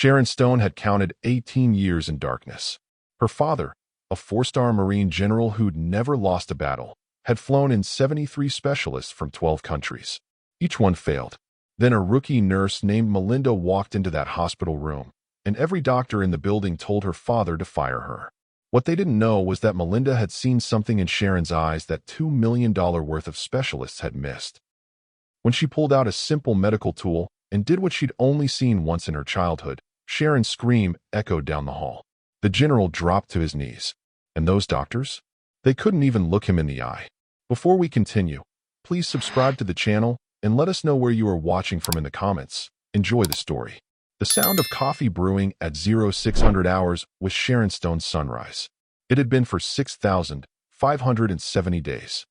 Sharon Stone had counted 18 years in darkness. Her father, a four-star Marine general who'd never lost a battle, had flown in 73 specialists from 12 countries. Each one failed. Then a rookie nurse named Melinda walked into that hospital room, and every doctor in the building told her father to fire her. What they didn't know was that Melinda had seen something in Sharon's eyes that $2 million worth of specialists had missed. When she pulled out a simple medical tool and did what she'd only seen once in her childhood, Sharon's scream echoed down the hall. The general dropped to his knees. And those doctors? They couldn't even look him in the eye. Before we continue, please subscribe to the channel and let us know where you are watching from in the comments. Enjoy the story. The sound of coffee brewing at 0600 hours was Sharon Stone's sunrise. It had been for 6,570 days.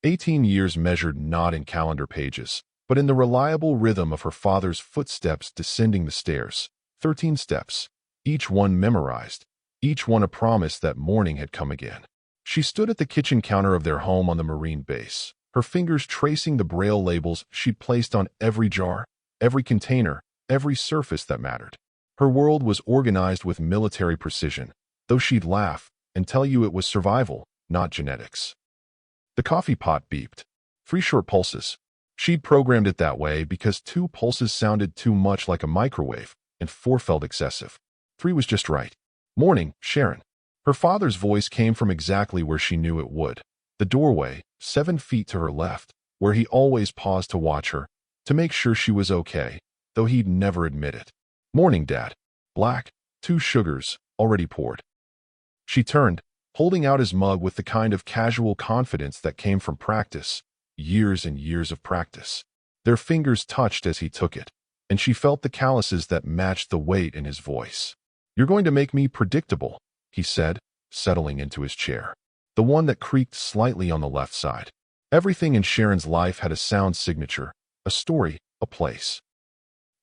18 years measured not in calendar pages, but in the reliable rhythm of her father's footsteps descending the stairs. 13 steps, each one memorized, each one a promise that morning had come again. She stood at the kitchen counter of their home on the Marine base, her fingers tracing the Braille labels she'd placed on every jar, every container, every surface that mattered. Her world was organized with military precision, though she'd laugh and tell you it was survival, not genetics. The coffee pot beeped. 3 short pulses. She'd programmed it that way because 2 pulses sounded too much like a microwave, and 4 felt excessive. 3 was just right. Morning, Sharon. Her father's voice came from exactly where she knew it would. The doorway, 7 feet to her left, where he always paused to watch her, to make sure she was okay, though he'd never admit it. Morning, Dad. Black, 2 sugars, already poured. She turned, holding out his mug with the kind of casual confidence that came from practice, years and years of practice. Their fingers touched as he took it, and she felt the calluses that matched the weight in his voice. You're going to make me predictable, he said, settling into his chair, the one that creaked slightly on the left side. Everything in Sharon's life had a sound signature, a story, a place.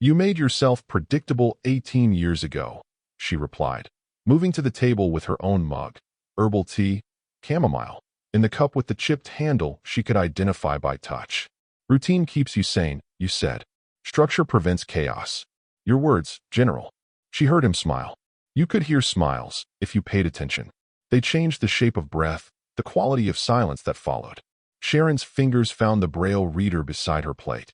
You made yourself predictable 18 years ago, she replied, moving to the table with her own mug, herbal tea, chamomile, in the cup with the chipped handle she could identify by touch. Routine keeps you sane, you said. Structure prevents chaos. Your words, General. She heard him smile. You could hear smiles, if you paid attention. They changed the shape of breath, the quality of silence that followed. Sharon's fingers found the Braille reader beside her plate.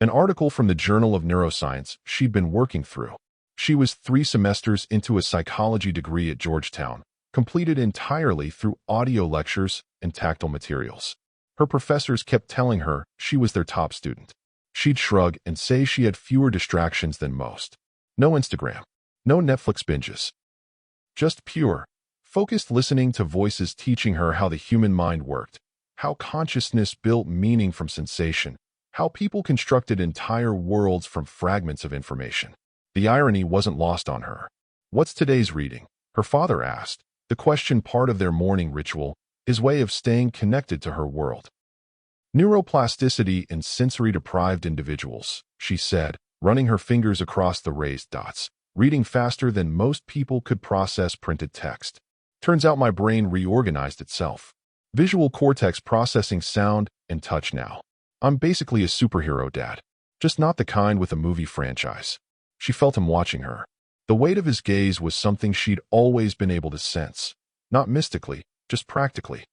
An article from the Journal of Neuroscience she'd been working through. She was 3 semesters into a psychology degree at Georgetown, completed entirely through audio lectures and tactile materials. Her professors kept telling her she was their top student. She'd shrug and say she had fewer distractions than most. No Instagram. No Netflix binges. Just pure, focused listening to voices teaching her how the human mind worked, how consciousness built meaning from sensation, how people constructed entire worlds from fragments of information. The irony wasn't lost on her. What's today's reading? Her father asked, the question part of their morning ritual, his way of staying connected to her world. Neuroplasticity in sensory-deprived individuals, she said, running her fingers across the raised dots, reading faster than most people could process printed text. Turns out my brain reorganized itself. Visual cortex processing sound and touch now. I'm basically a superhero, Dad. Just not the kind with a movie franchise. She felt him watching her. The weight of his gaze was something she'd always been able to sense. Not mystically, just practically.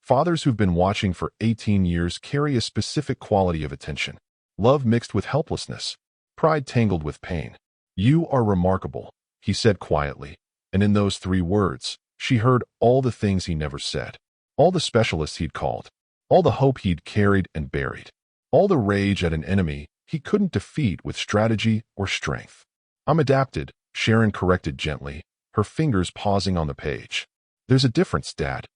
Fathers who've been watching for 18 years carry a specific quality of attention. Love mixed with helplessness. Pride tangled with pain. You are remarkable, he said quietly, and in those 3 words, she heard all the things he never said. All the specialists he'd called. All the hope he'd carried and buried. All the rage at an enemy he couldn't defeat with strategy or strength. I'm adapted, Sharon corrected gently, her fingers pausing on the page. There's a difference, Dad.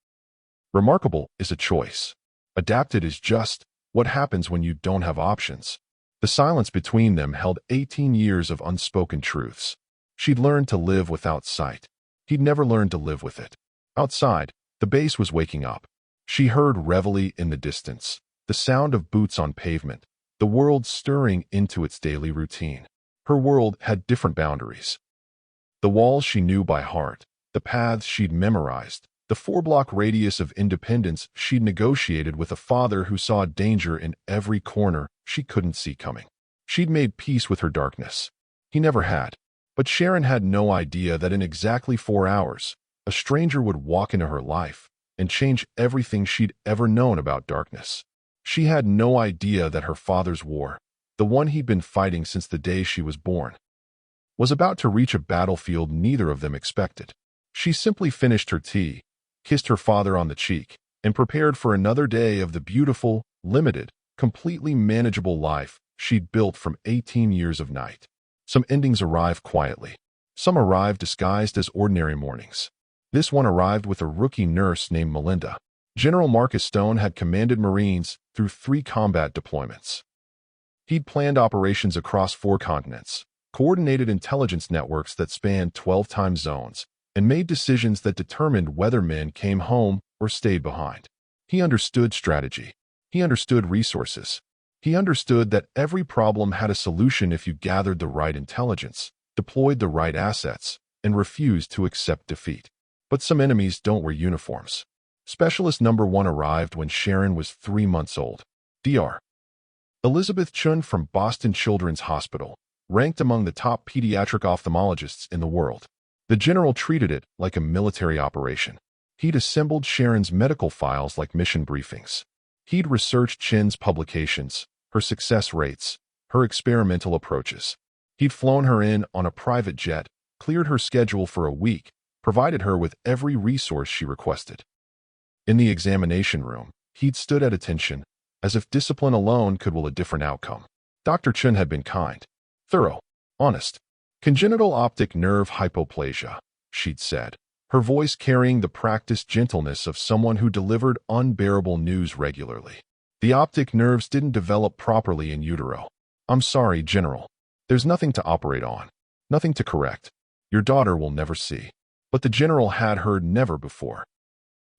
Remarkable is a choice. Adapted is just what happens when you don't have options. The silence between them held 18 years of unspoken truths. She'd learned to live without sight. He'd never learned to live with it. Outside, the base was waking up. She heard reveille in the distance, the sound of boots on pavement, the world stirring into its daily routine. Her world had different boundaries. The walls she knew by heart, the paths she'd memorized, the 4-block radius of independence she'd negotiated with a father who saw danger in every corner she couldn't see coming. She'd made peace with her darkness. He never had. But Sharon had no idea that in exactly 4 hours, a stranger would walk into her life and change everything she'd ever known about darkness. She had no idea that her father's war, the one he'd been fighting since the day she was born, was about to reach a battlefield neither of them expected. She simply finished her tea, kissed her father on the cheek, and prepared for another day of the beautiful, limited, completely manageable life she'd built from 18 years of night. Some endings arrive quietly. Some arrive disguised as ordinary mornings. This one arrived with a rookie nurse named Melinda. General Marcus Stone had commanded Marines through 3 combat deployments. He'd planned operations across 4 continents, coordinated intelligence networks that spanned 12 time zones, and made decisions that determined whether men came home or stayed behind. He understood strategy. He understood resources. He understood that every problem had a solution if you gathered the right intelligence, deployed the right assets, and refused to accept defeat. But some enemies don't wear uniforms. Specialist number 1 arrived when Sharon was 3 months old. Dr. Elizabeth Chun from Boston Children's Hospital, ranked among the top pediatric ophthalmologists in the world. The general treated it like a military operation. He'd assembled Sharon's medical files like mission briefings. He'd researched Chin's publications, her success rates, her experimental approaches. He'd flown her in on a private jet, cleared her schedule for a week, provided her with every resource she requested. In the examination room, he'd stood at attention, as if discipline alone could will a different outcome. Dr. Chun had been kind, thorough, honest. Congenital optic nerve hypoplasia, she'd said, her voice carrying the practiced gentleness of someone who delivered unbearable news regularly. The optic nerves didn't develop properly in utero. I'm sorry, General. There's nothing to operate on. Nothing to correct. Your daughter will never see. But the General had heard never before.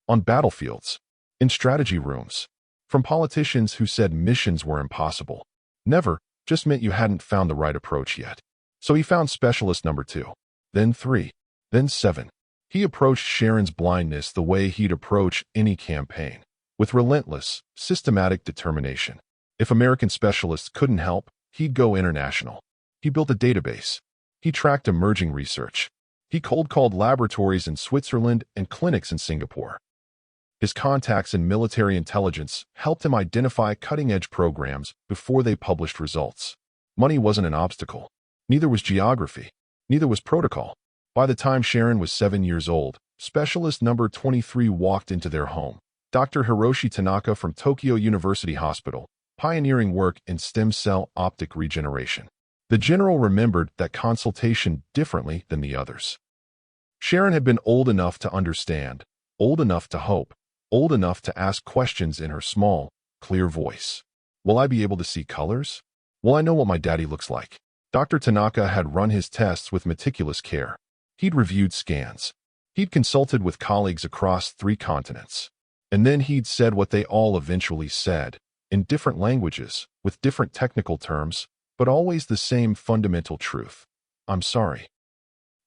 On battlefields. In strategy rooms. From politicians who said missions were impossible. Never just meant you hadn't found the right approach yet. So he found specialist number 2. Then 3. Then 7. He approached Sharon's blindness the way he'd approach any campaign, with relentless, systematic determination. If American specialists couldn't help, he'd go international. He built a database. He tracked emerging research. He cold-called laboratories in Switzerland and clinics in Singapore. His contacts in military intelligence helped him identify cutting-edge programs before they published results. Money wasn't an obstacle. Neither was geography. Neither was protocol. By the time Sharon was 7 years old, specialist number 23 walked into their home. Dr. Hiroshi Tanaka from Tokyo University Hospital, pioneering work in stem cell optic regeneration. The general remembered that consultation differently than the others. Sharon had been old enough to understand, old enough to hope, old enough to ask questions in her small, clear voice. Will I be able to see colors? Will I know what my daddy looks like? Dr. Tanaka had run his tests with meticulous care. He'd reviewed scans. He'd consulted with colleagues across 3 continents. And then he'd said what they all eventually said, in different languages, with different technical terms, but always the same fundamental truth. I'm sorry.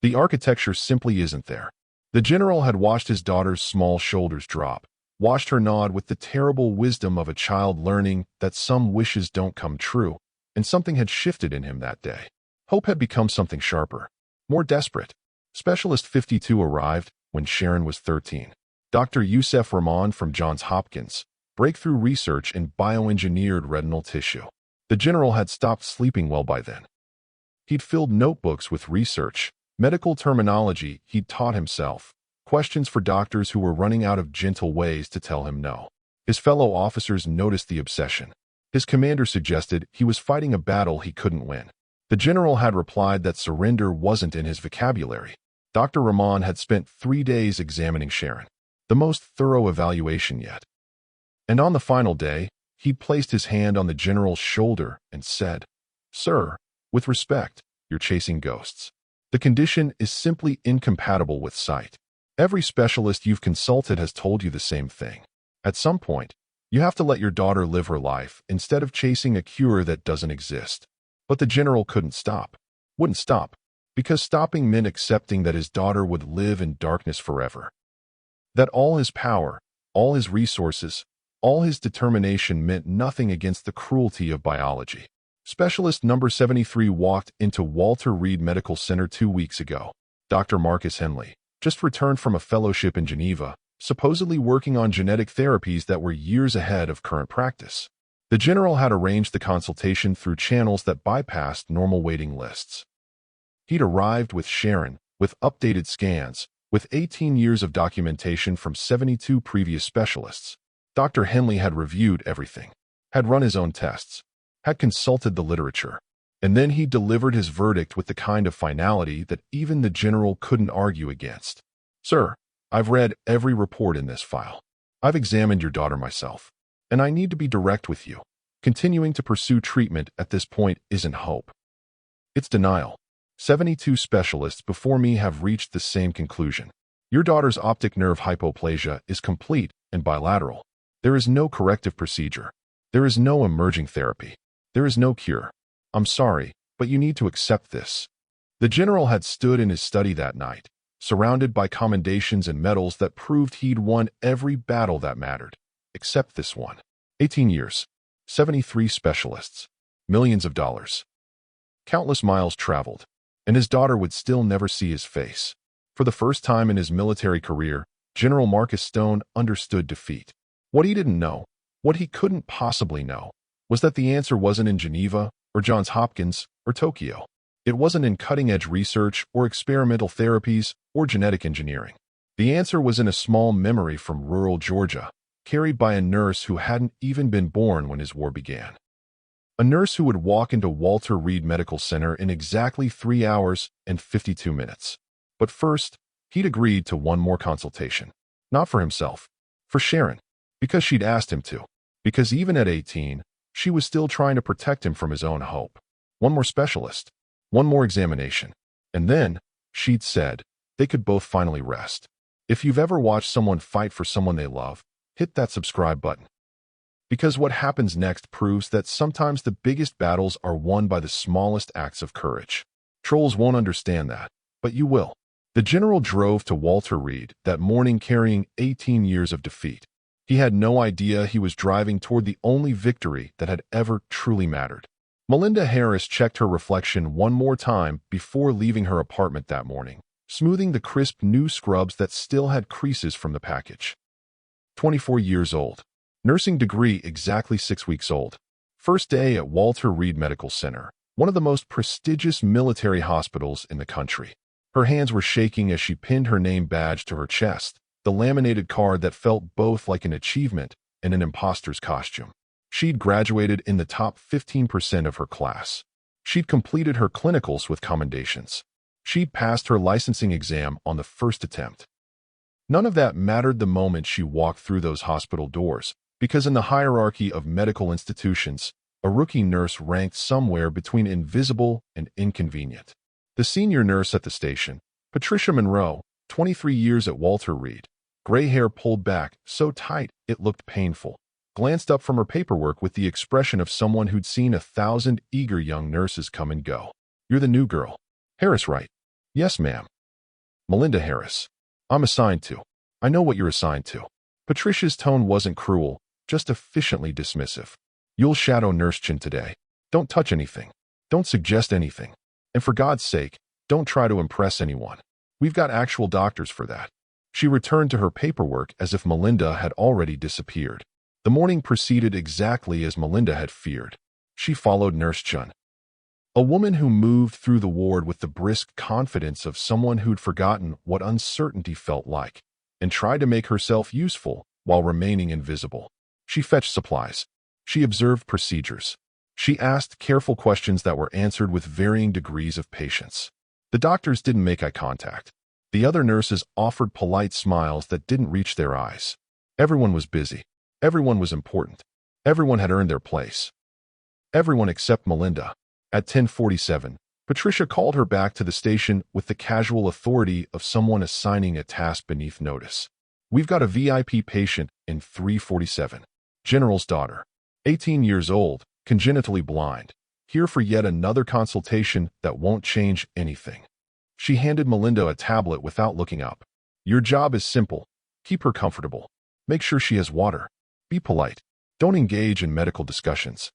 The architecture simply isn't there. The general had watched his daughter's small shoulders drop, watched her nod with the terrible wisdom of a child learning that some wishes don't come true, and something had shifted in him that day. Hope had become something sharper, more desperate. Specialist 52 arrived when Sharon was 13. Dr. Youssef Rahman from Johns Hopkins, breakthrough research in bioengineered retinal tissue. The general had stopped sleeping well by then. He'd filled notebooks with research, medical terminology he'd taught himself, questions for doctors who were running out of gentle ways to tell him no. His fellow officers noticed the obsession. His commander suggested he was fighting a battle he couldn't win. The general had replied that surrender wasn't in his vocabulary. Dr. Rahman had spent 3 days examining Sharon, the most thorough evaluation yet. And on the final day, he'd placed his hand on the general's shoulder and said, "Sir, with respect, you're chasing ghosts. The condition is simply incompatible with sight. Every specialist you've consulted has told you the same thing. At some point, you have to let your daughter live her life instead of chasing a cure that doesn't exist." But the general couldn't stop. Wouldn't stop. Because stopping meant accepting that his daughter would live in darkness forever. That all his power, all his resources, all his determination meant nothing against the cruelty of biology. Specialist number 73 walked into Walter Reed Medical Center 2 weeks ago. Dr. Marcus Henley just returned from a fellowship in Geneva, supposedly working on genetic therapies that were years ahead of current practice. The general had arranged the consultation through channels that bypassed normal waiting lists. He'd arrived with Sharon, with updated scans, with 18 years of documentation from 72 previous specialists. Dr. Henley had reviewed everything, had run his own tests, had consulted the literature, and then he delivered his verdict with the kind of finality that even the general couldn't argue against. Sir, I've read every report in this file. I've examined your daughter myself, and I need to be direct with you. Continuing to pursue treatment at this point isn't hope. It's denial. 72 specialists before me have reached the same conclusion. Your daughter's optic nerve hypoplasia is complete and bilateral. There is no corrective procedure. There is no emerging therapy. There is no cure. I'm sorry, but you need to accept this. The general had stood in his study that night, surrounded by commendations and medals that proved he'd won every battle that mattered, except this one. 18 years, 73 specialists, millions of dollars, countless miles traveled, and his daughter would still never see his face. For the first time in his military career, General Marcus Stone understood defeat. What he didn't know, what he couldn't possibly know, was that the answer wasn't in Geneva or Johns Hopkins or Tokyo. It wasn't in cutting-edge research or experimental therapies or genetic engineering. The answer was in a small memory from rural Georgia, carried by a nurse who hadn't even been born when his war began. A nurse who would walk into Walter Reed Medical Center in exactly 3 hours and 52 minutes. But first, he'd agreed to one more consultation. Not for himself, for Sharon, because she'd asked him to. Because even at 18, she was still trying to protect him from his own hope. One more specialist, one more examination. And then, she'd said, they could both finally rest. If you've ever watched someone fight for someone they love, hit that subscribe button. Because what happens next proves that sometimes the biggest battles are won by the smallest acts of courage. Trolls won't understand that, but you will. The general drove to Walter Reed that morning carrying 18 years of defeat. He had no idea he was driving toward the only victory that had ever truly mattered. Melinda Harris checked her reflection one more time before leaving her apartment that morning, smoothing the crisp new scrubs that still had creases from the package. 24 years old. Nursing degree exactly 6 weeks old. First day at Walter Reed Medical Center, one of the most prestigious military hospitals in the country. Her hands were shaking as she pinned her name badge to her chest, the laminated card that felt both like an achievement and an imposter's costume. She'd graduated in the top 15% of her class. She'd completed her clinicals with commendations. She'd passed her licensing exam on the first attempt. None of that mattered the moment she walked through those hospital doors, because in the hierarchy of medical institutions, a rookie nurse ranked somewhere between invisible and inconvenient. The senior nurse at the station, Patricia Monroe, 23 years at Walter Reed, gray hair pulled back so tight it looked painful, glanced up from her paperwork with the expression of someone who'd seen 1,000 eager young nurses come and go. You're the new girl. Harris, right? Yes, ma'am. Melinda Harris. I'm assigned to. I know what you're assigned to. Patricia's tone wasn't cruel, just efficiently dismissive. You'll shadow Nurse Chin today. Don't touch anything. Don't suggest anything. And for God's sake, don't try to impress anyone. We've got actual doctors for that. She returned to her paperwork as if Melinda had already disappeared. The morning proceeded exactly as Melinda had feared. She followed Nurse Chun, a woman who moved through the ward with the brisk confidence of someone who'd forgotten what uncertainty felt like, and tried to make herself useful while remaining invisible. She fetched supplies. She observed procedures. She asked careful questions that were answered with varying degrees of patience. The doctors didn't make eye contact. The other nurses offered polite smiles that didn't reach their eyes. Everyone was busy. Everyone was important. Everyone had earned their place. Everyone except Melinda. At 10:47, Patricia called her back to the station with the casual authority of someone assigning a task beneath notice. We've got a VIP patient in 347. General's daughter. 18 years old, congenitally blind. Here for yet another consultation that won't change anything. She handed Melinda a tablet without looking up. Your job is simple. Keep her comfortable. Make sure she has water. Be polite. Don't engage in medical discussions.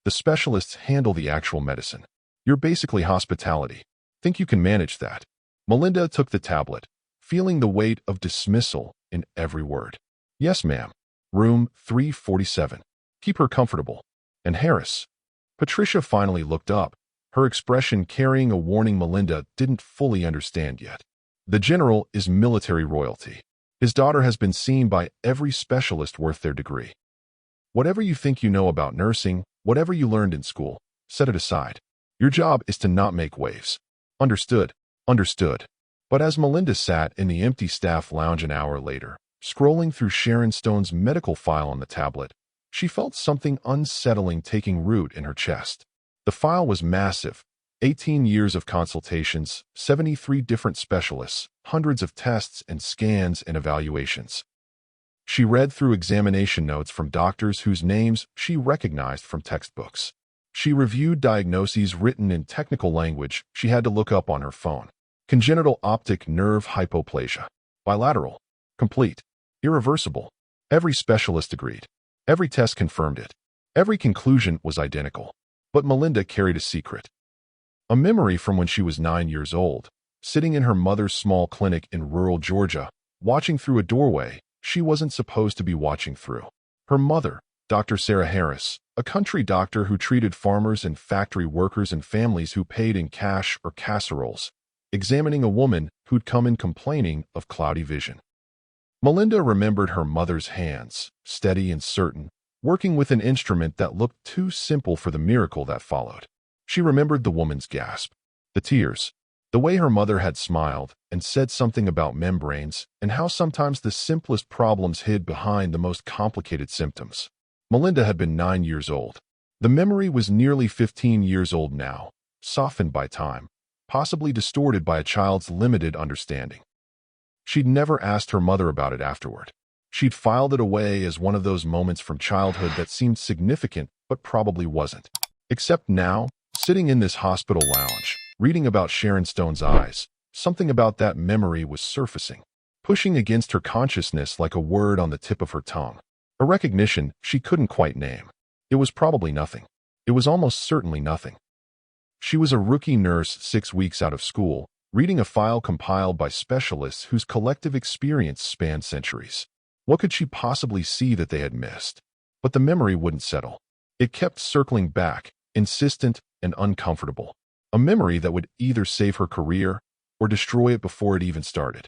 The specialists handle the actual medicine. You're basically hospitality. Think you can manage that?" Melinda took the tablet, feeling the weight of dismissal in every word. "Yes, ma'am. Room 347. Keep her comfortable." "And Harris?" Patricia finally looked up, her expression carrying a warning Melinda didn't fully understand yet. "The general is military royalty. His daughter has been seen by every specialist worth their degree. Whatever you think you know about nursing, whatever you learned in school, set it aside. Your job is to not make waves." "Understood. Understood." But as Melinda sat in the empty staff lounge an hour later, scrolling through Sharon Stone's medical file on the tablet, she felt something unsettling taking root in her chest. The file was massive. 18 years of consultations, 73 different specialists, hundreds of tests and scans and evaluations. She read through examination notes from doctors whose names she recognized from textbooks. She reviewed diagnoses written in technical language she had to look up on her phone. Congenital optic nerve hypoplasia. Bilateral. Complete. Irreversible. Every specialist agreed. Every test confirmed it. Every conclusion was identical. But Melinda carried a secret. A memory from when she was 9 years old, sitting in her mother's small clinic in rural Georgia, watching through a doorway she wasn't supposed to be watching through. Her mother, Dr. Sarah Harris, a country doctor who treated farmers and factory workers and families who paid in cash or casseroles, examining a woman who'd come in complaining of cloudy vision. Melinda remembered her mother's hands, steady and certain, working with an instrument that looked too simple for the miracle that followed. She remembered the woman's gasp, the tears, the way her mother had smiled and said something about membranes and how sometimes the simplest problems hid behind the most complicated symptoms. Melinda had been 9 years old. The memory was nearly 15 years old now, softened by time, possibly distorted by a child's limited understanding. She'd never asked her mother about it afterward. She'd filed it away as one of those moments from childhood that seemed significant but probably wasn't. Except now, sitting in this hospital lounge, reading about Sharon Stone's eyes, something about that memory was surfacing, pushing against her consciousness like a word on the tip of her tongue. A recognition she couldn't quite name. It was probably nothing. It was almost certainly nothing. She was a rookie nurse 6 weeks out of school, reading a file compiled by specialists whose collective experience spanned centuries. What could she possibly see that they had missed? But the memory wouldn't settle. It kept circling back, insistent and uncomfortable. A memory that would either save her career or destroy it before it even started.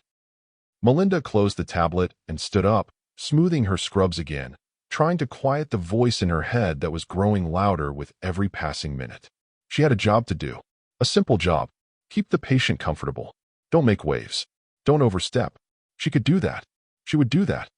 Melinda closed the tablet and stood up, smoothing her scrubs again, trying to quiet the voice in her head that was growing louder with every passing minute. She had a job to do. A simple job. Keep the patient comfortable. Don't make waves. Don't overstep. She could do that. She would do that.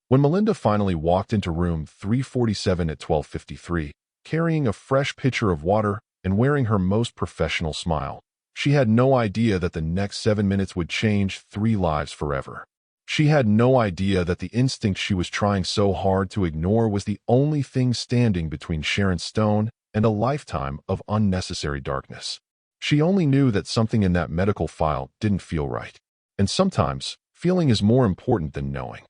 When Melinda finally walked into room 347 at 12:53, carrying a fresh pitcher of water and wearing her most professional smile, she had no idea that the next 7 minutes would change 3 lives forever. She had no idea that the instinct she was trying so hard to ignore was the only thing standing between Sharon Stone and a lifetime of unnecessary darkness. She only knew that something in that medical file didn't feel right. And sometimes, feeling is more important than knowing.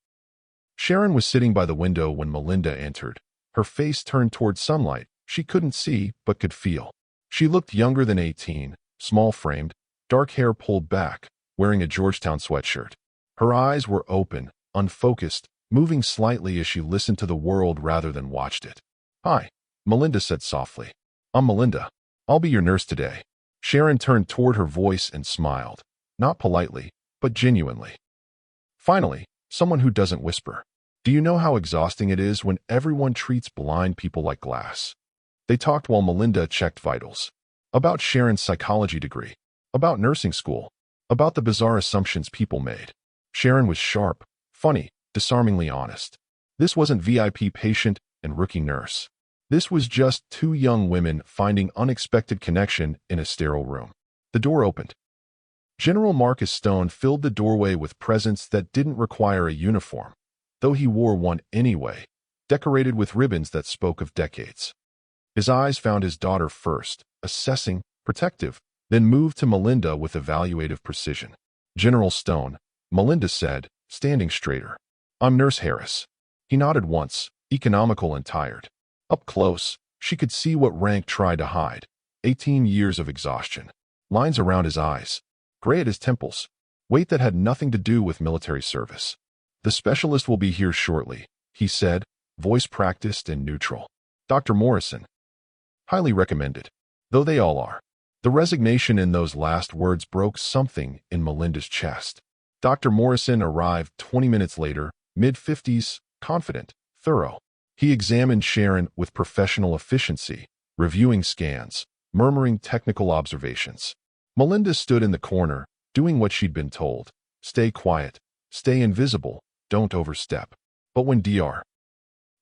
Sharon was sitting by the window when Melinda entered, her face turned toward sunlight she couldn't see but could feel. She looked younger than 18, small-framed, dark hair pulled back, wearing a Georgetown sweatshirt. Her eyes were open, unfocused, moving slightly as she listened to the world rather than watched it. "Hi," Melinda said softly. "I'm Melinda. I'll be your nurse today." Sharon turned toward her voice and smiled, not politely, but genuinely. Finally, someone who doesn't whisper. "Do you know how exhausting it is when everyone treats blind people like glass?" They talked while Melinda checked vitals. About Sharon's psychology degree. About nursing school. About the bizarre assumptions people made. Sharon was sharp, funny, disarmingly honest. This wasn't VIP patient and rookie nurse. This was just 2 young women finding unexpected connection in a sterile room. The door opened. General Marcus Stone filled the doorway with presence that didn't require a uniform, though he wore one anyway, decorated with ribbons that spoke of decades. His eyes found his daughter first, assessing, protective, then moved to Melinda with evaluative precision. "General Stone," Melinda said, standing straighter. "I'm Nurse Harris." He nodded once, economical and tired. Up close, She could see what Rank tried to hide. 18 years of exhaustion. Lines around his eyes. Gray at his temples. Weight that had nothing to do with military service. The specialist will be here shortly, he said, voice practiced and neutral. Dr. Morrison. Highly recommended. Though they all are. The resignation in those last words broke something in Melinda's chest. Dr. Morrison arrived 20 minutes later, mid-50s, confident, thorough. He examined Sharon with professional efficiency, reviewing scans, murmuring technical observations. Melinda stood in the corner, doing what she'd been told. Stay quiet, stay invisible, don't overstep. But when Dr.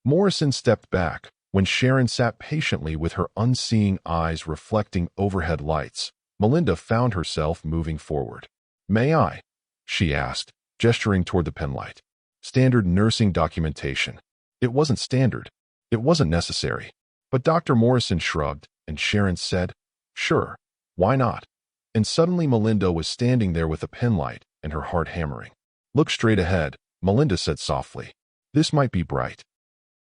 Morrison stepped back, when Sharon sat patiently with her unseeing eyes reflecting overhead lights, Melinda found herself moving forward. May I? She asked, gesturing toward the penlight. Standard nursing documentation. It wasn't standard. It wasn't necessary. But Dr. Morrison shrugged, and Sharon said, sure, why not? And suddenly Melinda was standing there with a penlight and her heart hammering. Look straight ahead, Melinda said softly. This might be bright.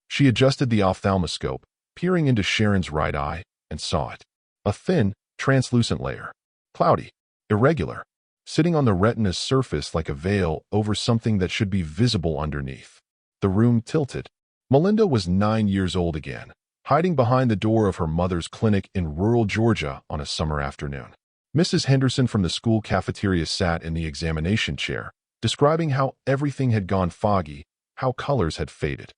She adjusted the ophthalmoscope, peering into Sharon's right eye, and saw it. A thin, translucent layer. Cloudy. Irregular. Sitting on the retina's surface like a veil over something that should be visible underneath. The room tilted. Melinda was 9 years old again, hiding behind the door of her mother's clinic in rural Georgia on a summer afternoon. Mrs. Henderson from the school cafeteria sat in the examination chair, describing how everything had gone foggy, how colors had faded.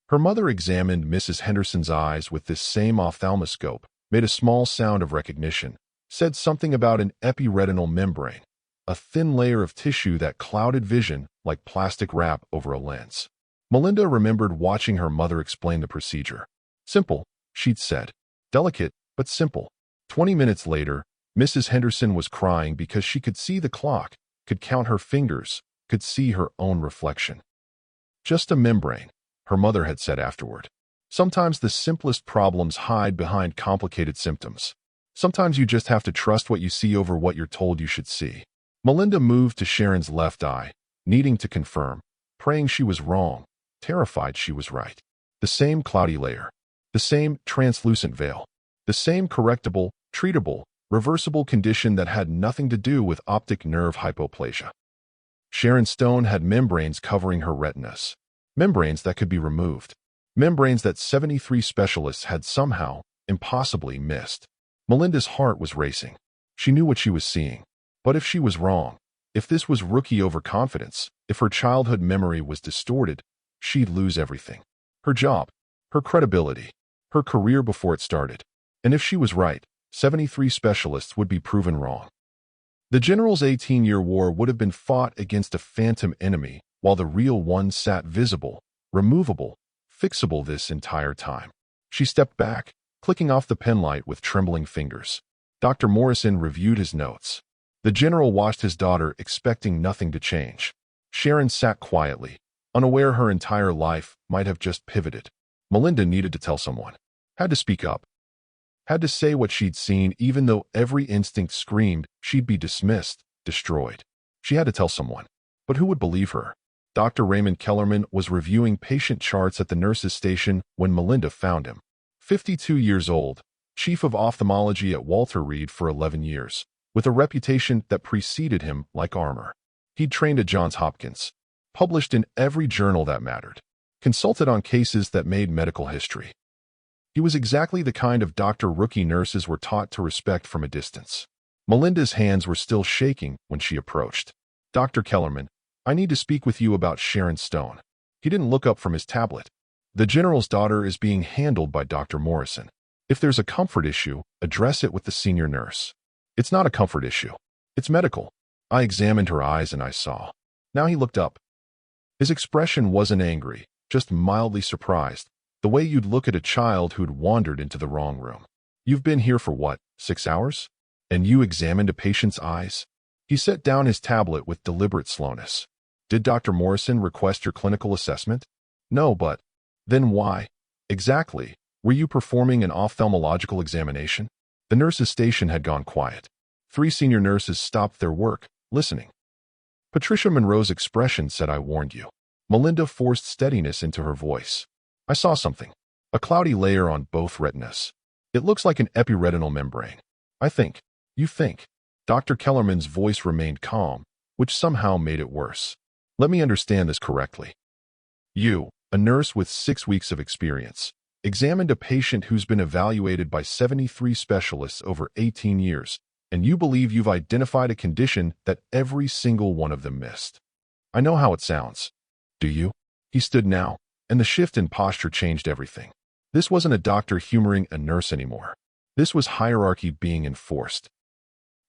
Her mother examined Mrs. Henderson's eyes with this same ophthalmoscope, made a small sound of recognition, said something about an epiretinal membrane, a thin layer of tissue that clouded vision like plastic wrap over a lens. Melinda remembered watching her mother explain the procedure. Simple, she'd said. Delicate, but simple. 20 minutes later, Mrs. Henderson was crying because she could see the clock, could count her fingers, could see her own reflection. Just a membrane, her mother had said afterward. Sometimes the simplest problems hide behind complicated symptoms. Sometimes you just have to trust what you see over what you're told you should see. Melinda moved to Sharon's left eye, needing to confirm, praying she was wrong, terrified she was right. The same cloudy layer. The same translucent veil. The same correctable, treatable, reversible condition that had nothing to do with optic nerve hypoplasia. Sharon Stone had membranes covering her retinas. Membranes that could be removed. Membranes that 73 specialists had somehow, impossibly missed. Melinda's heart was racing. She knew what she was seeing. But if she was wrong, if this was rookie overconfidence, if her childhood memory was distorted, she'd lose everything. Her job, her credibility, her career before it started. And if she was right, 73 specialists would be proven wrong. The general's 18-year war would have been fought against a phantom enemy, while the real one sat visible, removable, fixable this entire time. She stepped back, clicking off the penlight with trembling fingers. Dr. Morrison reviewed his notes. The general watched his daughter, expecting nothing to change. Sharon sat quietly, unaware her entire life might have just pivoted. Melinda needed to tell someone. Had to speak up. Had to say what she'd seen even though every instinct screamed she'd be dismissed, destroyed. She had to tell someone. But who would believe her? Dr. Raymond Kellerman was reviewing patient charts at the nurse's station when Melinda found him. 52 years old, chief of ophthalmology at Walter Reed for 11 years, with a reputation that preceded him like armor. He'd trained at Johns Hopkins, published in every journal that mattered, consulted on cases that made medical history. He was exactly the kind of doctor rookie nurses were taught to respect from a distance. Melinda's hands were still shaking when she approached. Dr. Kellerman, I need to speak with you about Sharon Stone. He didn't look up from his tablet. The general's daughter is being handled by Dr. Morrison. If there's a comfort issue, address it with the senior nurse. It's not a comfort issue. It's medical. I examined her eyes and I saw. Now he looked up. His expression wasn't angry, just mildly surprised, the way you'd look at a child who'd wandered into the wrong room. You've been here for what, 6 hours? And you examined a patient's eyes? He set down his tablet with deliberate slowness. Did Dr. Morrison request your clinical assessment? No, but then why? Exactly. Were you performing an ophthalmological examination? The nurse's station had gone quiet. 3 senior nurses stopped their work, listening. Patricia Monroe's expression said I warned you. Melinda forced steadiness into her voice. I saw something. a cloudy layer on both retinas. It looks like an epiretinal membrane. I think. You think. Dr. Kellerman's voice remained calm, which somehow made it worse. Let me understand this correctly. You, a nurse with 6 weeks of experience, examined a patient who's been evaluated by 73 specialists over 18 years, and you believe you've identified a condition that every single one of them missed. I know how it sounds. Do you? He stood now, and the shift in posture changed everything. This wasn't a doctor humoring a nurse anymore. This was hierarchy being enforced.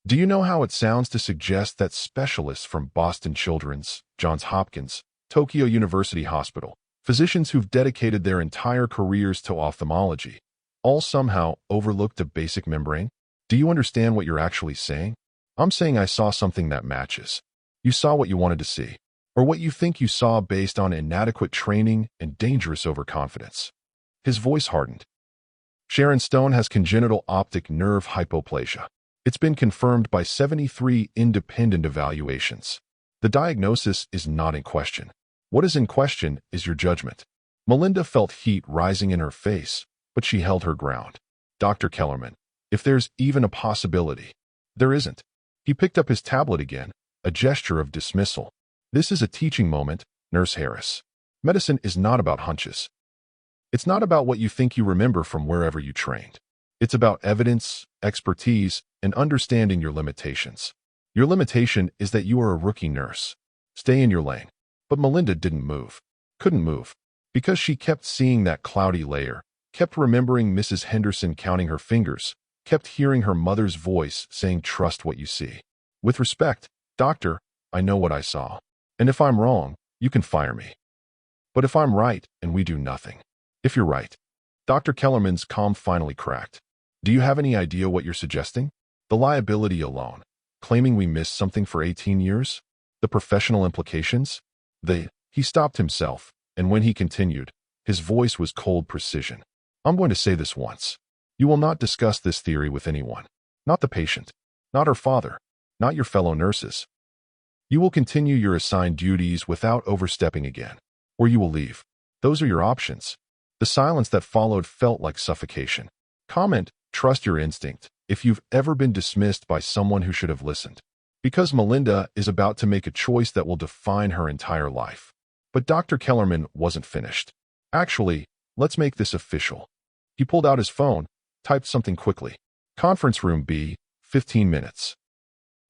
Do you know how it sounds to suggest that specialists from Boston Children's, Johns Hopkins, Tokyo University Hospital, physicians who've dedicated their entire careers to ophthalmology, all somehow overlooked a basic membrane? Do you understand what you're actually saying? I'm saying I saw something that matches. You saw what you wanted to see, or what you think you saw based on inadequate training and dangerous overconfidence. His voice hardened. Sharon Stone has congenital optic nerve hypoplasia. It's been confirmed by 73 independent evaluations. The diagnosis is not in question. What is in question is your judgment. Melinda felt heat rising in her face, but she held her ground. Dr. Kellerman, if there's even a possibility. There isn't. He picked up his tablet again, a gesture of dismissal. This is a teaching moment, Nurse Harris. Medicine is not about hunches. It's not about what you think you remember from wherever you trained. It's about evidence, expertise, and understanding your limitations. Your limitation is that you are a rookie nurse. Stay in your lane. But Melinda didn't move. Couldn't move. Because she kept seeing that cloudy layer, kept remembering Mrs. Henderson counting her fingers, kept hearing her mother's voice saying, "Trust what you see." With respect, doctor, I know what I saw. And if I'm wrong, you can fire me. But if I'm right and we do nothing. If you're right. Dr. Kellerman's calm finally cracked. Do you have any idea what you're suggesting? The liability alone. Claiming we missed something for 18 years? The professional implications? He stopped himself, and when he continued, his voice was cold precision. I'm going to say this once. You will not discuss this theory with anyone. Not the patient. Not her father. Not your fellow nurses. You will continue your assigned duties without overstepping again. Or you will leave. Those are your options. The silence that followed felt like suffocation. Comment, trust your instinct, if you've ever been dismissed by someone who should have listened. Because Melinda is about to make a choice that will define her entire life. But Dr. Kellerman wasn't finished. Actually, let's make this official. He pulled out his phone, typed something quickly. Conference room B, 15 minutes.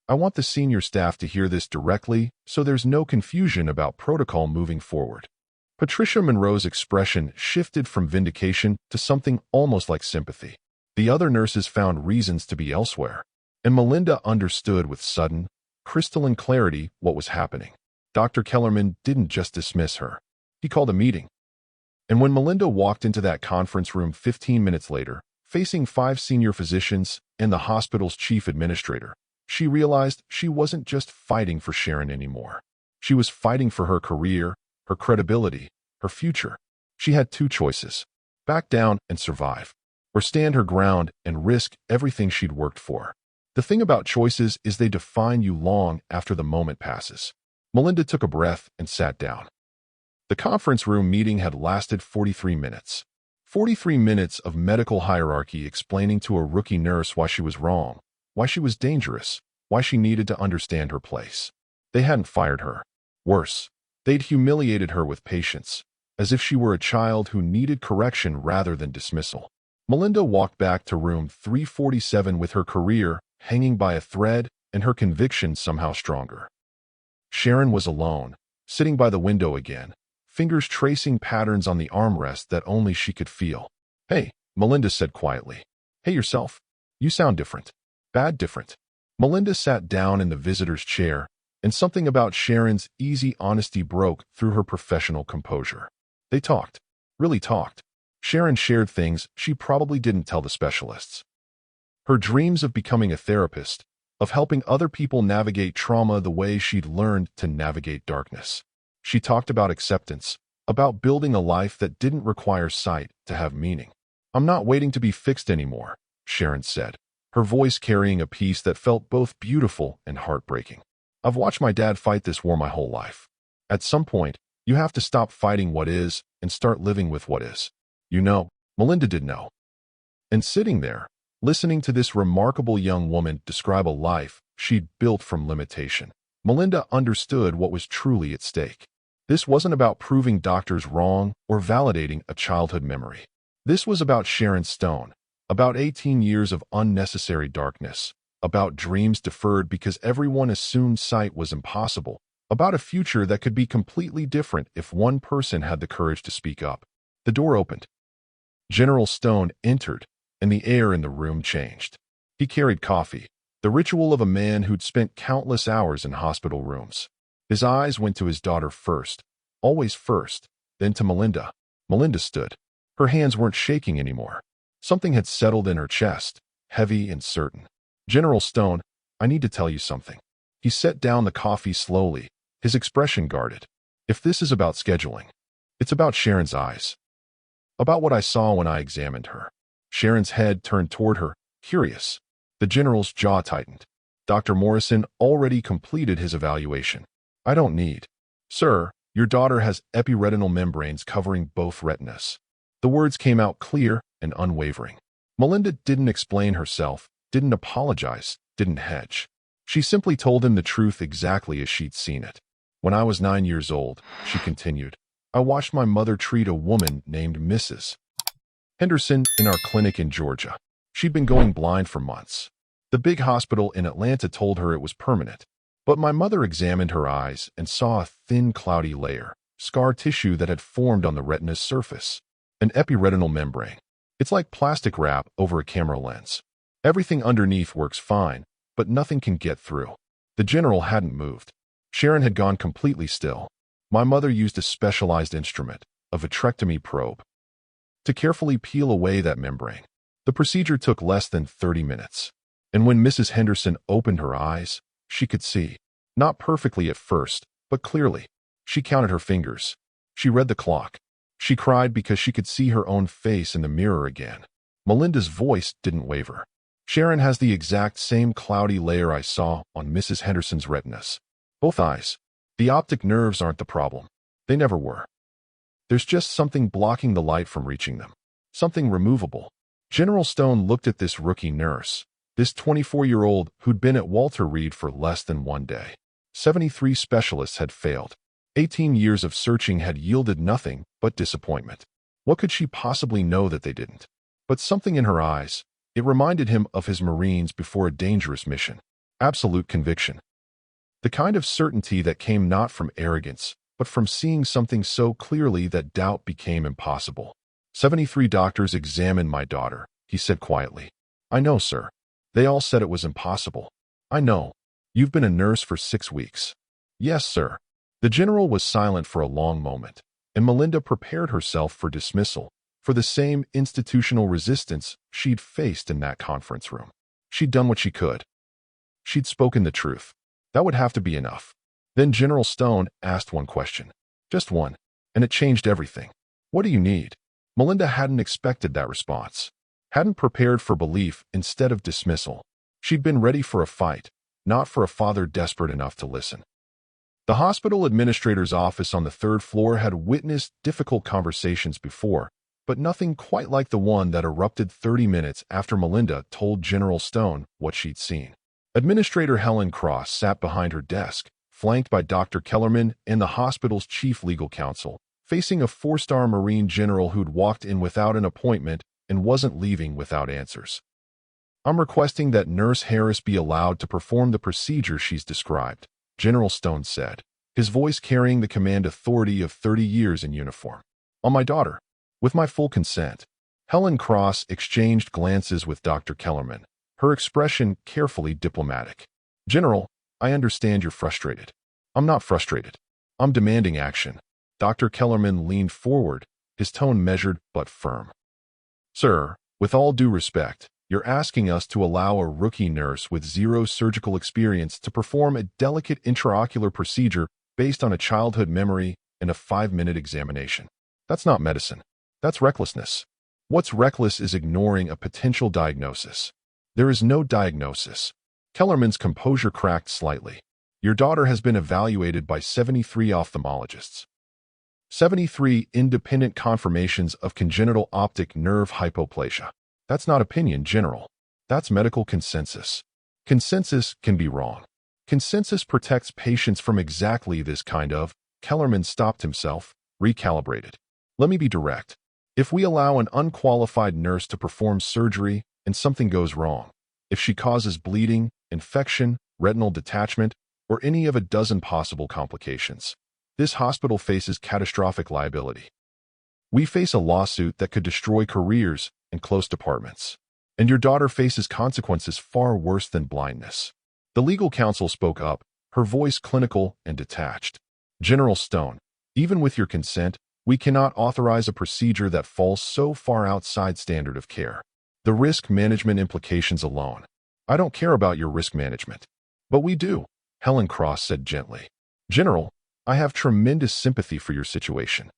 I want the senior staff to hear this directly so there's no confusion about protocol moving forward. Patricia Monroe's expression shifted from vindication to something almost like sympathy. The other nurses found reasons to be elsewhere, and Melinda understood with sudden, crystalline clarity what was happening. Dr. Kellerman didn't just dismiss her. He called a meeting. And when Melinda walked into that conference room 15 minutes later, facing 5 senior physicians and the hospital's chief administrator, she realized she wasn't just fighting for Sharon anymore. She was fighting for her career, her credibility, her future. She had 2 choices: back down and survive, or stand her ground and risk everything she'd worked for. The thing about choices is they define you long after the moment passes. Melinda took a breath and sat down. The conference room meeting had lasted 43 minutes. 43 minutes of medical hierarchy explaining to a rookie nurse why she was wrong, why she was dangerous, why she needed to understand her place. They hadn't fired her. Worse, they'd humiliated her with patience, as if she were a child who needed correction rather than dismissal. Melinda walked back to room 347 with her career hanging by a thread and her conviction somehow stronger. Sharon was alone, sitting by the window again, fingers tracing patterns on the armrest that only she could feel. "Hey," Melinda said quietly. "Hey yourself. You sound different. Bad different." Melinda sat down in the visitor's chair, and something about Sharon's easy honesty broke through her professional composure. They talked. Really talked. Sharon shared things she probably didn't tell the specialists. Her dreams of becoming a therapist, of helping other people navigate trauma the way she'd learned to navigate darkness. She talked about acceptance, about building a life that didn't require sight to have meaning. "I'm not waiting to be fixed anymore," Sharon said, her voice carrying a peace that felt both beautiful and heartbreaking. "I've watched my dad fight this war my whole life. At some point, you have to stop fighting what is and start living with what is. You know, Melinda did know. And sitting there, listening to this remarkable young woman describe a life she'd built from limitation, Melinda understood what was truly at stake. This wasn't about proving doctors wrong or validating a childhood memory. This was about Sharon Stone, about 18 years of unnecessary darkness, about dreams deferred because everyone assumed sight was impossible, about a future that could be completely different if one person had the courage to speak up. The door opened. General Stone entered, and the air in the room changed. He carried coffee, the ritual of a man who'd spent countless hours in hospital rooms. His eyes went to his daughter first, always first, then to Melinda. Melinda stood. Her hands weren't shaking anymore. Something had settled in her chest, heavy and certain. General Stone, I need to tell you something. He set down the coffee slowly, his expression guarded. If this is about scheduling, it's about Sharon's eyes. About what I saw when I examined her. Sharon's head turned toward her, curious. The general's jaw tightened. Dr. Morrison already completed his evaluation. I don't need. Sir, your daughter has epiretinal membranes covering both retinas. The words came out clear and unwavering. Melinda didn't explain herself, didn't apologize, didn't hedge. She simply told him the truth exactly as she'd seen it. When I was 9 years old, she continued, I watched my mother treat a woman named Mrs. Henderson in our clinic in Georgia. She'd been going blind for months. The big hospital in Atlanta told her it was permanent. But my mother examined her eyes and saw a thin, cloudy layer, scar tissue that had formed on the retina's surface. An epiretinal membrane. It's like plastic wrap over a camera lens. Everything underneath works fine, but nothing can get through. The general hadn't moved. Sharon had gone completely still. My mother used a specialized instrument, a vitrectomy probe, to carefully peel away that membrane. The procedure took less than 30 minutes. And when Mrs. Henderson opened her eyes, she could see. Not perfectly at first, but clearly. She counted her fingers. She read the clock. She cried because she could see her own face in the mirror again. Melinda's voice didn't waver. Sharon has the exact same cloudy layer I saw on Mrs. Henderson's retinas. Both eyes. The optic nerves aren't the problem. They never were. There's just something blocking the light from reaching them. Something removable. General Stone looked at this rookie nurse, this 24-year-old who'd been at Walter Reed for less than one day. 73 specialists had failed. 18 years of searching had yielded nothing but disappointment. What could she possibly know that they didn't? But something in her eyes, it reminded him of his Marines before a dangerous mission. Absolute conviction. The kind of certainty that came not from arrogance, but from seeing something so clearly that doubt became impossible. 73 doctors examined my daughter, he said quietly. I know, sir. They all said it was impossible. I know. You've been a nurse for 6 weeks. Yes, sir. The general was silent for a long moment, and Melinda prepared herself for dismissal, for the same institutional resistance she'd faced in that conference room. She'd done what she could. She'd spoken the truth. That would have to be enough. Then General Stone asked one question. Just one. And it changed everything. What do you need? Melinda hadn't expected that response. Hadn't prepared for belief instead of dismissal. She'd been ready for a fight, not for a father desperate enough to listen. The hospital administrator's office on the 3rd floor had witnessed difficult conversations before, but nothing quite like the one that erupted 30 minutes after Melinda told General Stone what she'd seen. Administrator Helen Cross sat behind her desk, flanked by Dr. Kellerman and the hospital's chief legal counsel, facing a 4-star Marine general who'd walked in without an appointment and wasn't leaving without answers. I'm requesting that Nurse Harris be allowed to perform the procedure she's described, General Stone said, his voice carrying the command authority of 30 years in uniform. On my daughter. With my full consent. Helen Cross exchanged glances with Dr. Kellerman, her expression carefully diplomatic. General, I understand you're frustrated. I'm not frustrated. I'm demanding action. Dr. Kellerman leaned forward, his tone measured but firm. Sir, with all due respect, you're asking us to allow a rookie nurse with 0 surgical experience to perform a delicate intraocular procedure based on a childhood memory and a 5-minute examination. That's not medicine. That's recklessness. What's reckless is ignoring a potential diagnosis. There is no diagnosis. Kellerman's composure cracked slightly. Your daughter has been evaluated by 73 ophthalmologists. 73 independent confirmations of congenital optic nerve hypoplasia. That's not opinion, General. That's medical consensus. Consensus can be wrong. Consensus protects patients from exactly this kind of. Kellerman stopped himself, recalibrated. Let me be direct. If we allow an unqualified nurse to perform surgery and something goes wrong, if she causes bleeding, infection, retinal detachment, or any of a dozen possible complications, this hospital faces catastrophic liability. We face a lawsuit that could destroy careers and close departments. And your daughter faces consequences far worse than blindness. The legal counsel spoke up, her voice clinical and detached. General Stone, even with your consent, we cannot authorize a procedure that falls so far outside standard of care. The risk management implications alone. I don't care about your risk management. But we do, Helen Cross said gently. General, I have tremendous sympathy for your situation.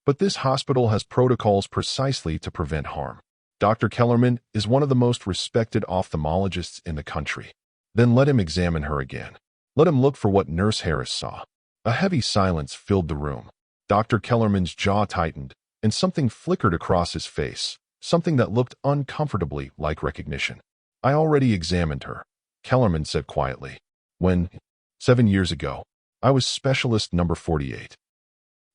But this hospital has protocols precisely to prevent harm. Dr. Kellerman is one of the most respected ophthalmologists in the country. Then let him examine her again. Let him look for what Nurse Harris saw. A heavy silence filled the room. Dr. Kellerman's jaw tightened, and something flickered across his face, something that looked uncomfortably like recognition. I already examined her, Kellerman said quietly. When, 7 years ago, I was specialist number 48.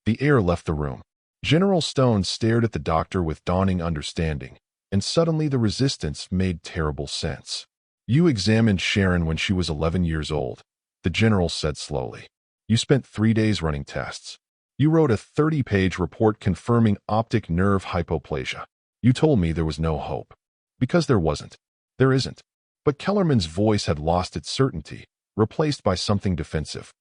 The air left the room. General Stone stared at the doctor with dawning understanding, and suddenly the resistance made terrible sense. You examined Sharon when she was 11 years old, the general said slowly. You spent 3 days running tests. You wrote a 30-page report confirming optic nerve hypoplasia. You told me there was no hope. Because there wasn't. There isn't. But Kellerman's voice had lost its certainty, replaced by something defensive.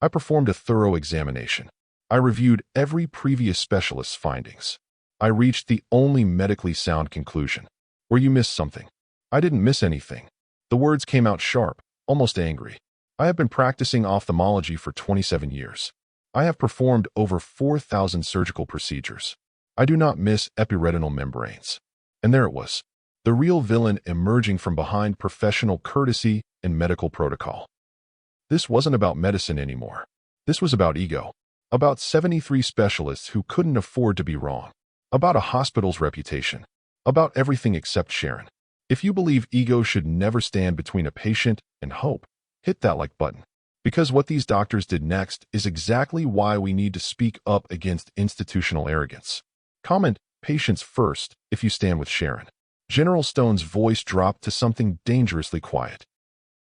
I performed a thorough examination. I reviewed every previous specialist's findings. I reached the only medically sound conclusion. Where you missed something. I didn't miss anything. The words came out sharp, almost angry. I have been practicing ophthalmology for 27 years. I have performed over 4,000 surgical procedures. I do not miss epiretinal membranes. And there it was. The real villain emerging from behind professional courtesy and medical protocol. This wasn't about medicine anymore. This was about ego. About 73 specialists who couldn't afford to be wrong. About a hospital's reputation. About everything except Sharon. If you believe ego should never stand between a patient and hope, hit that like button. Because what these doctors did next is exactly why we need to speak up against institutional arrogance. Comment, patients first, if you stand with Sharon. General Stone's voice dropped to something dangerously quiet.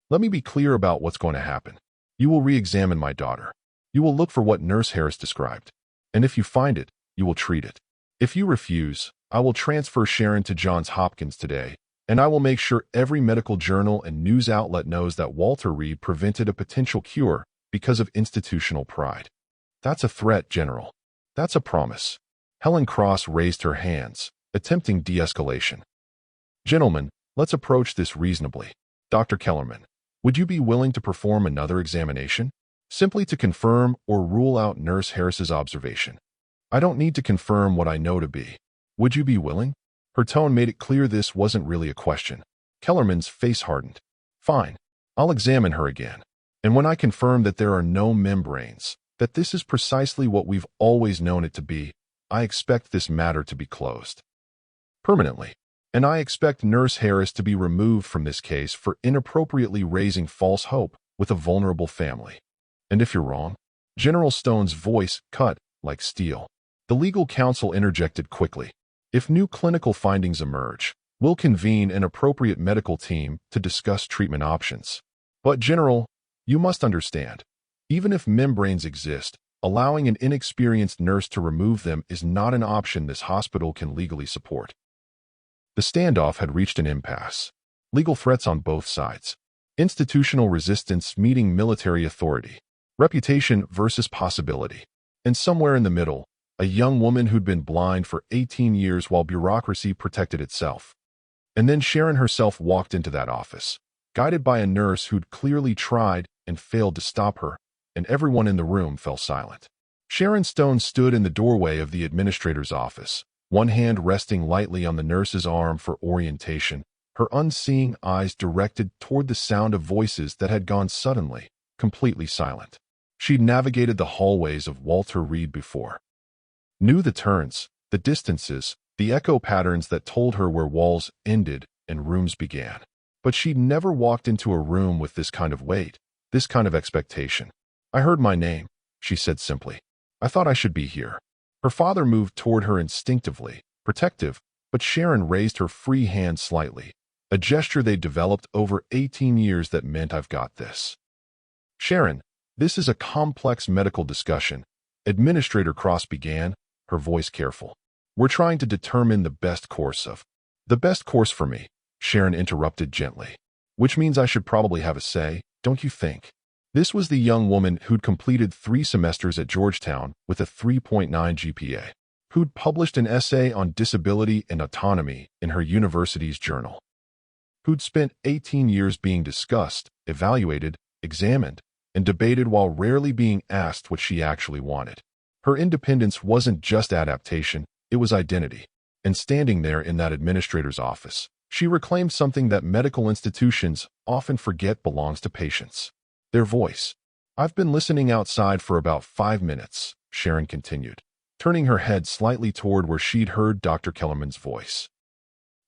Let me be clear about what's going to happen. You will re-examine my daughter. You will look for what Nurse Harris described. And if you find it, you will treat it. If you refuse, I will transfer Sharon to Johns Hopkins today, and I will make sure every medical journal and news outlet knows that Walter Reed prevented a potential cure because of institutional pride. That's a threat, General. That's a promise. Helen Cross raised her hands, attempting de-escalation. Gentlemen, let's approach this reasonably. Dr. Kellerman, would you be willing to perform another examination? Simply to confirm or rule out Nurse Harris's observation. I don't need to confirm what I know to be. Would you be willing? Her tone made it clear this wasn't really a question. Kellerman's face hardened. Fine. I'll examine her again. And when I confirm that there are no membranes, that this is precisely what we've always known it to be, I expect this matter to be closed. Permanently. And I expect Nurse Harris to be removed from this case for inappropriately raising false hope with a vulnerable family. And if you're wrong, General Stone's voice cut like steel. The legal counsel interjected quickly. If new clinical findings emerge, we'll convene an appropriate medical team to discuss treatment options. But General, you must understand, even if membranes exist, allowing an inexperienced nurse to remove them is not an option this hospital can legally support. The standoff had reached an impasse. Legal threats on both sides. Institutional resistance meeting military authority. Reputation versus possibility. And somewhere in the middle, a young woman who'd been blind for 18 years while bureaucracy protected itself. And then Sharon herself walked into that office, guided by a nurse who'd clearly tried and failed to stop her, and everyone in the room fell silent. Sharon Stone stood in the doorway of the administrator's office, one hand resting lightly on the nurse's arm for orientation, her unseeing eyes directed toward the sound of voices that had gone suddenly, completely silent. She'd navigated the hallways of Walter Reed before. Knew the turns, the distances, the echo patterns that told her where walls ended and rooms began. But she'd never walked into a room with this kind of weight, this kind of expectation. "I heard my name," she said simply. "I thought I should be here." Her father moved toward her instinctively, protective, but Sharon raised her free hand slightly, a gesture they'd developed over 18 years that meant, "I've got this." "Sharon, this is a complex medical discussion," Administrator Cross began, her voice careful. "We're trying to determine the best course of—" "The best course for me," Sharon interrupted gently. "Which means I should probably have a say, don't you think?" This was the young woman who'd completed 3 semesters at Georgetown with a 3.9 GPA, who'd published an essay on disability and autonomy in her university's journal, who'd spent 18 years being discussed, evaluated, examined, and debated while rarely being asked what she actually wanted. Her independence wasn't just adaptation, it was identity. And standing there in that administrator's office, she reclaimed something that medical institutions often forget belongs to patients: their voice. "I've been listening outside for about 5 minutes," Sharon continued, turning her head slightly toward where she'd heard Dr. Kellerman's voice.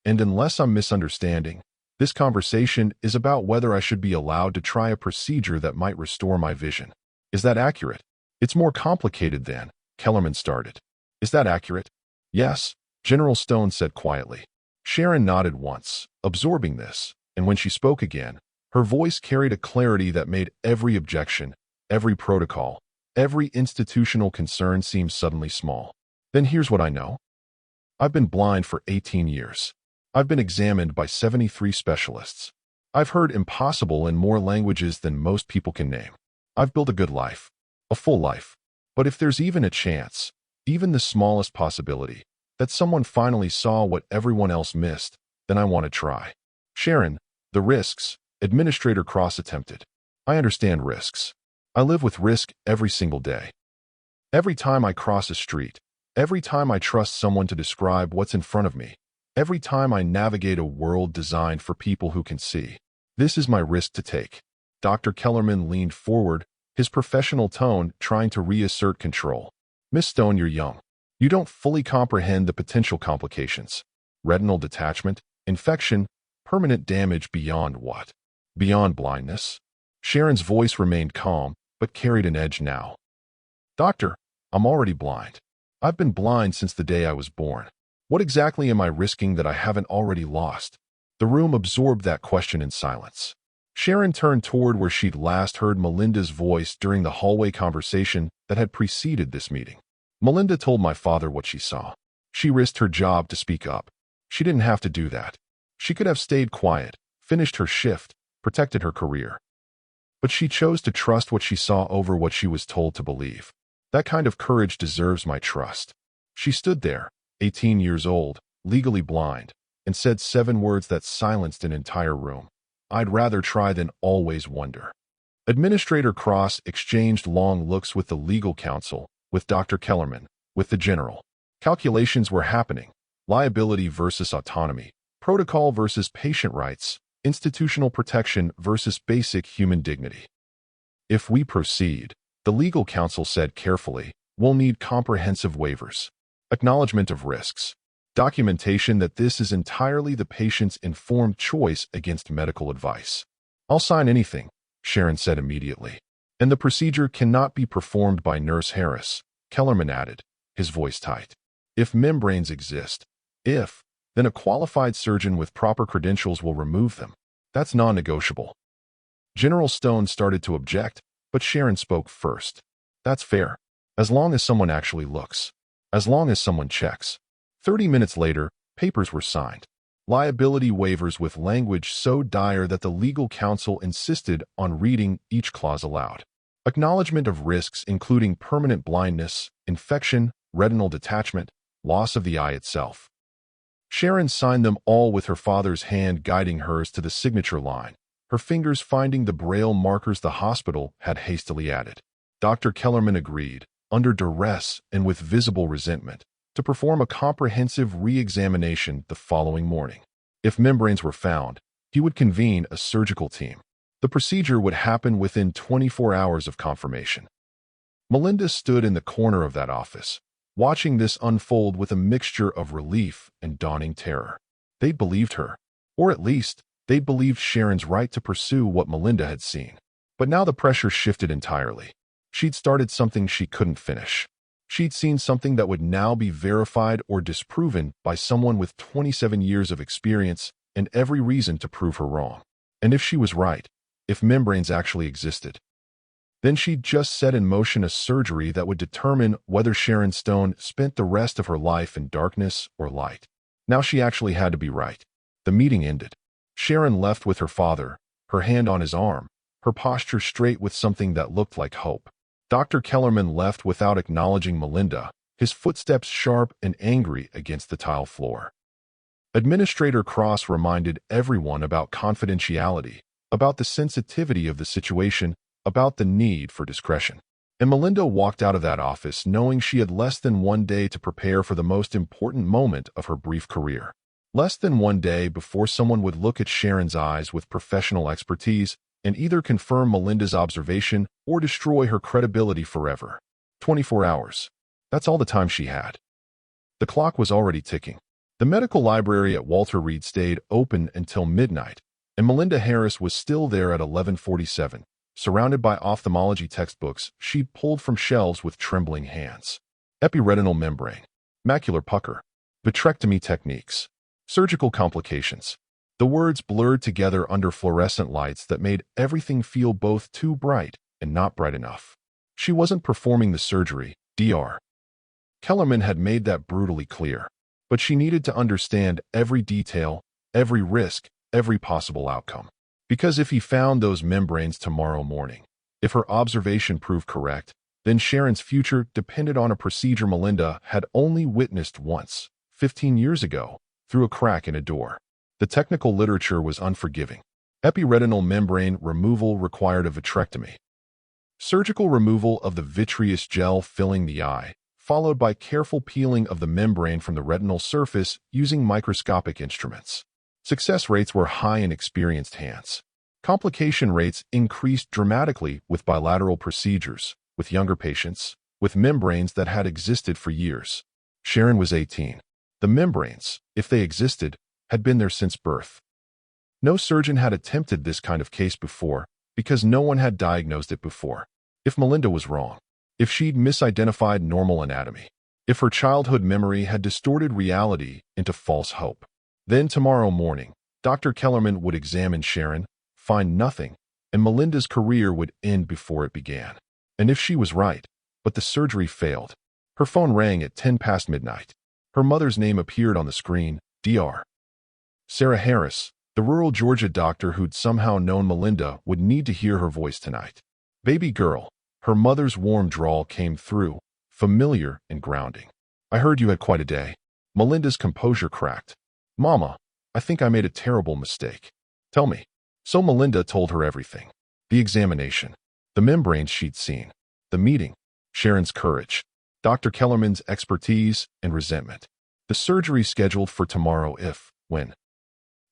"And unless I'm misunderstanding, this conversation is about whether I should be allowed to try a procedure that might restore my vision. Is that accurate?" "It's more complicated than," Kellerman started. "Is that accurate?" "Yes," General Stone said quietly. Sharon nodded once, absorbing this, and when she spoke again, her voice carried a clarity that made every objection, every protocol, every institutional concern seem suddenly small. "Then here's what I know. I've been blind for 18 years. I've been examined by 73 specialists. I've heard impossible in more languages than most people can name. I've built a good life, a full life. But if there's even a chance, even the smallest possibility, that someone finally saw what everyone else missed, then I want to try." "Sharon, the risks," Administrator Cross attempted. "I understand risks. I live with risk every single day. Every time I cross a street, every time I trust someone to describe what's in front of me, every time I navigate a world designed for people who can see. This is my risk to take." Dr. Kellerman leaned forward, his professional tone trying to reassert control. "Miss Stone, you're young. You don't fully comprehend the potential complications. Retinal detachment, infection, permanent damage beyond what? Beyond blindness?" Sharon's voice remained calm, but carried an edge now. "Doctor, I'm already blind. I've been blind since the day I was born. What exactly am I risking that I haven't already lost?" The room absorbed that question in silence. Sharon turned toward where she'd last heard Melinda's voice during the hallway conversation that had preceded this meeting. "Melinda told my father what she saw. She risked her job to speak up. She didn't have to do that. She could have stayed quiet, finished her shift, protected her career. But she chose to trust what she saw over what she was told to believe. That kind of courage deserves my trust." She stood there, 18 years old, legally blind, and said 7 words that silenced an entire room. "I'd rather try than always wonder." Administrator Cross exchanged long looks with the legal counsel, with Dr. Kellerman, with the general. Calculations were happening: liability versus autonomy, protocol versus patient rights, institutional protection versus basic human dignity. "If we proceed," the legal counsel said carefully, "we'll need comprehensive waivers, acknowledgement of risks, documentation that this is entirely the patient's informed choice against medical advice." "I'll sign anything," Sharon said immediately. "And the procedure cannot be performed by Nurse Harris," Kellerman added, his voice tight. "If membranes exist, then a qualified surgeon with proper credentials will remove them. That's non-negotiable." General Stone started to object, but Sharon spoke first. "That's fair. As long as someone actually looks. As long as someone checks." 30 minutes later, papers were signed. Liability waivers with language so dire that the legal counsel insisted on reading each clause aloud. Acknowledgement of risks including permanent blindness, infection, retinal detachment, loss of the eye itself. Sharon signed them all with her father's hand guiding hers to the signature line, her fingers finding the braille markers the hospital had hastily added. Dr. Kellerman agreed, under duress and with visible resentment, to perform a comprehensive re-examination the following morning. If membranes were found, he would convene a surgical team. The procedure would happen within 24 hours of confirmation. Melinda stood in the corner of that office, watching this unfold with a mixture of relief and dawning terror. They'd believed her. Or at least, they'd believed Sharon's right to pursue what Melinda had seen. But now the pressure shifted entirely. She'd started something she couldn't finish. She'd seen something that would now be verified or disproven by someone with 27 years of experience and every reason to prove her wrong. And if she was right, if membranes actually existed, then she'd just set in motion a surgery that would determine whether Sharon Stone spent the rest of her life in darkness or light. Now she actually had to be right. The meeting ended. Sharon left with her father, her hand on his arm, her posture straight with something that looked like hope. Dr. Kellerman left without acknowledging Melinda, his footsteps sharp and angry against the tile floor. Administrator Cross reminded everyone about confidentiality, about the sensitivity of the situation, about the need for discretion. And Melinda walked out of that office knowing she had less than one day to prepare for the most important moment of her brief career. Less than one day before someone would look at Sharon's eyes with professional expertise and either confirm Melinda's observation or destroy her credibility forever. 24 hours. That's all the time she had. The clock was already ticking. The medical library at Walter Reed stayed open until midnight, and Melinda Harris was still there at 11:47. Surrounded by ophthalmology textbooks she'd pulled from shelves with trembling hands. Epiretinal membrane, macular pucker, vitrectomy techniques, surgical complications. The words blurred together under fluorescent lights that made everything feel both too bright and not bright enough. She wasn't performing the surgery, Dr. Kellerman had made that brutally clear. But she needed to understand every detail, every risk, every possible outcome. Because if he found those membranes tomorrow morning, if her observation proved correct, then Sharon's future depended on a procedure Melinda had only witnessed once, 15 years ago, through a crack in a door. The technical literature was unforgiving. Epiretinal membrane removal required a vitrectomy. Surgical removal of the vitreous gel filling the eye, followed by careful peeling of the membrane from the retinal surface using microscopic instruments. Success rates were high in experienced hands. Complication rates increased dramatically with bilateral procedures, with younger patients, with membranes that had existed for years. Sharon was 18. The membranes, if they existed, had been there since birth. No surgeon had attempted this kind of case before because no one had diagnosed it before. If Melinda was wrong, if she'd misidentified normal anatomy, if her childhood memory had distorted reality into false hope, then tomorrow morning, Dr. Kellerman would examine Sharon, find nothing, and Melinda's career would end before it began. And if she was right, but the surgery failed. Her phone rang at 10 past midnight. Her mother's name appeared on the screen, Dr. Sarah Harris, the rural Georgia doctor who'd somehow known Melinda would need to hear her voice tonight. Baby girl, her mother's warm drawl came through, familiar and grounding. I heard you had quite a day. Melinda's composure cracked. Mama, I think I made a terrible mistake. Tell me. So Melinda told her everything. The examination, the membranes she'd seen, the meeting, Sharon's courage, Dr. Kellerman's expertise and resentment, the surgery scheduled for tomorrow when.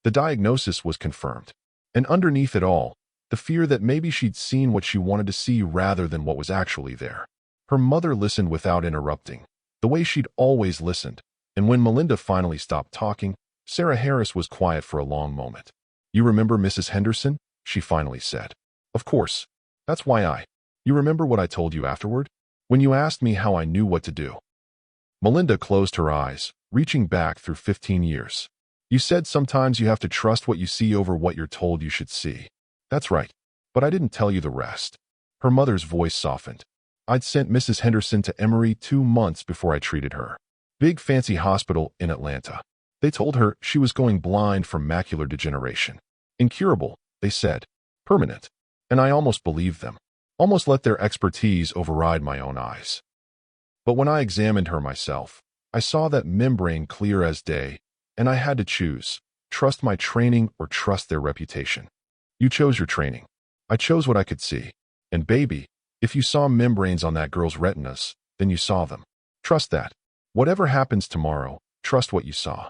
The diagnosis was confirmed. And underneath it all, the fear that maybe she'd seen what she wanted to see rather than what was actually there. Her mother listened without interrupting, the way she'd always listened, and when Melinda finally stopped talking, Sarah Harris was quiet for a long moment. You remember Mrs. Henderson? She finally said. Of course. That's why You remember what I told you afterward? When you asked me how I knew what to do. Melinda closed her eyes, reaching back through 15 years. You said sometimes you have to trust what you see over what you're told you should see. That's right. But I didn't tell you the rest. Her mother's voice softened. I'd sent Mrs. Henderson to Emory 2 months before I treated her. Big fancy hospital in Atlanta. They told her she was going blind from macular degeneration. Incurable, they said. Permanent. And I almost believed them. Almost let their expertise override my own eyes. But when I examined her myself, I saw that membrane clear as day, and I had to choose, trust my training or trust their reputation. You chose your training. I chose what I could see. And baby, if you saw membranes on that girl's retinas, then you saw them. Trust that. Whatever happens tomorrow, trust what you saw.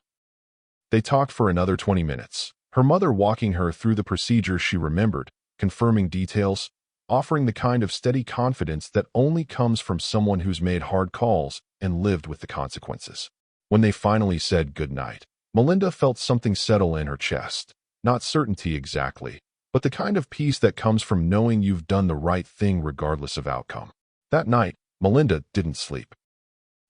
They talked for another 20 minutes, her mother walking her through the procedure she remembered, confirming details, offering the kind of steady confidence that only comes from someone who's made hard calls and lived with the consequences. When they finally said goodnight, Melinda felt something settle in her chest. Not certainty exactly, but the kind of peace that comes from knowing you've done the right thing regardless of outcome. That night, Melinda didn't sleep.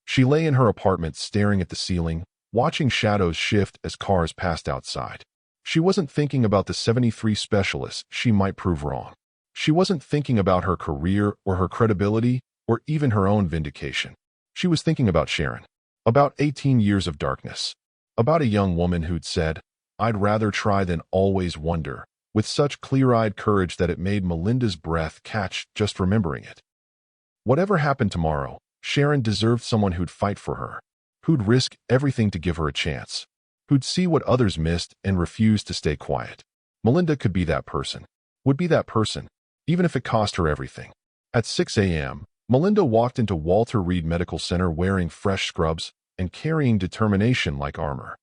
She lay in her apartment staring at the ceiling, watching shadows shift as cars passed outside. She wasn't thinking about the 73 specialists she might prove wrong. She wasn't thinking about her career or her credibility or even her own vindication. She was thinking about Sharon. About 18 years of darkness. About a young woman who'd said, "I'd rather try than always wonder," with such clear-eyed courage that it made Melinda's breath catch just remembering it. Whatever happened tomorrow, Sharon deserved someone who'd fight for her, who'd risk everything to give her a chance, who'd see what others missed and refuse to stay quiet. Melinda could be that person, would be that person, even if it cost her everything. At 6 a.m., Melinda walked into Walter Reed Medical Center wearing fresh scrubs and carrying determination like armor.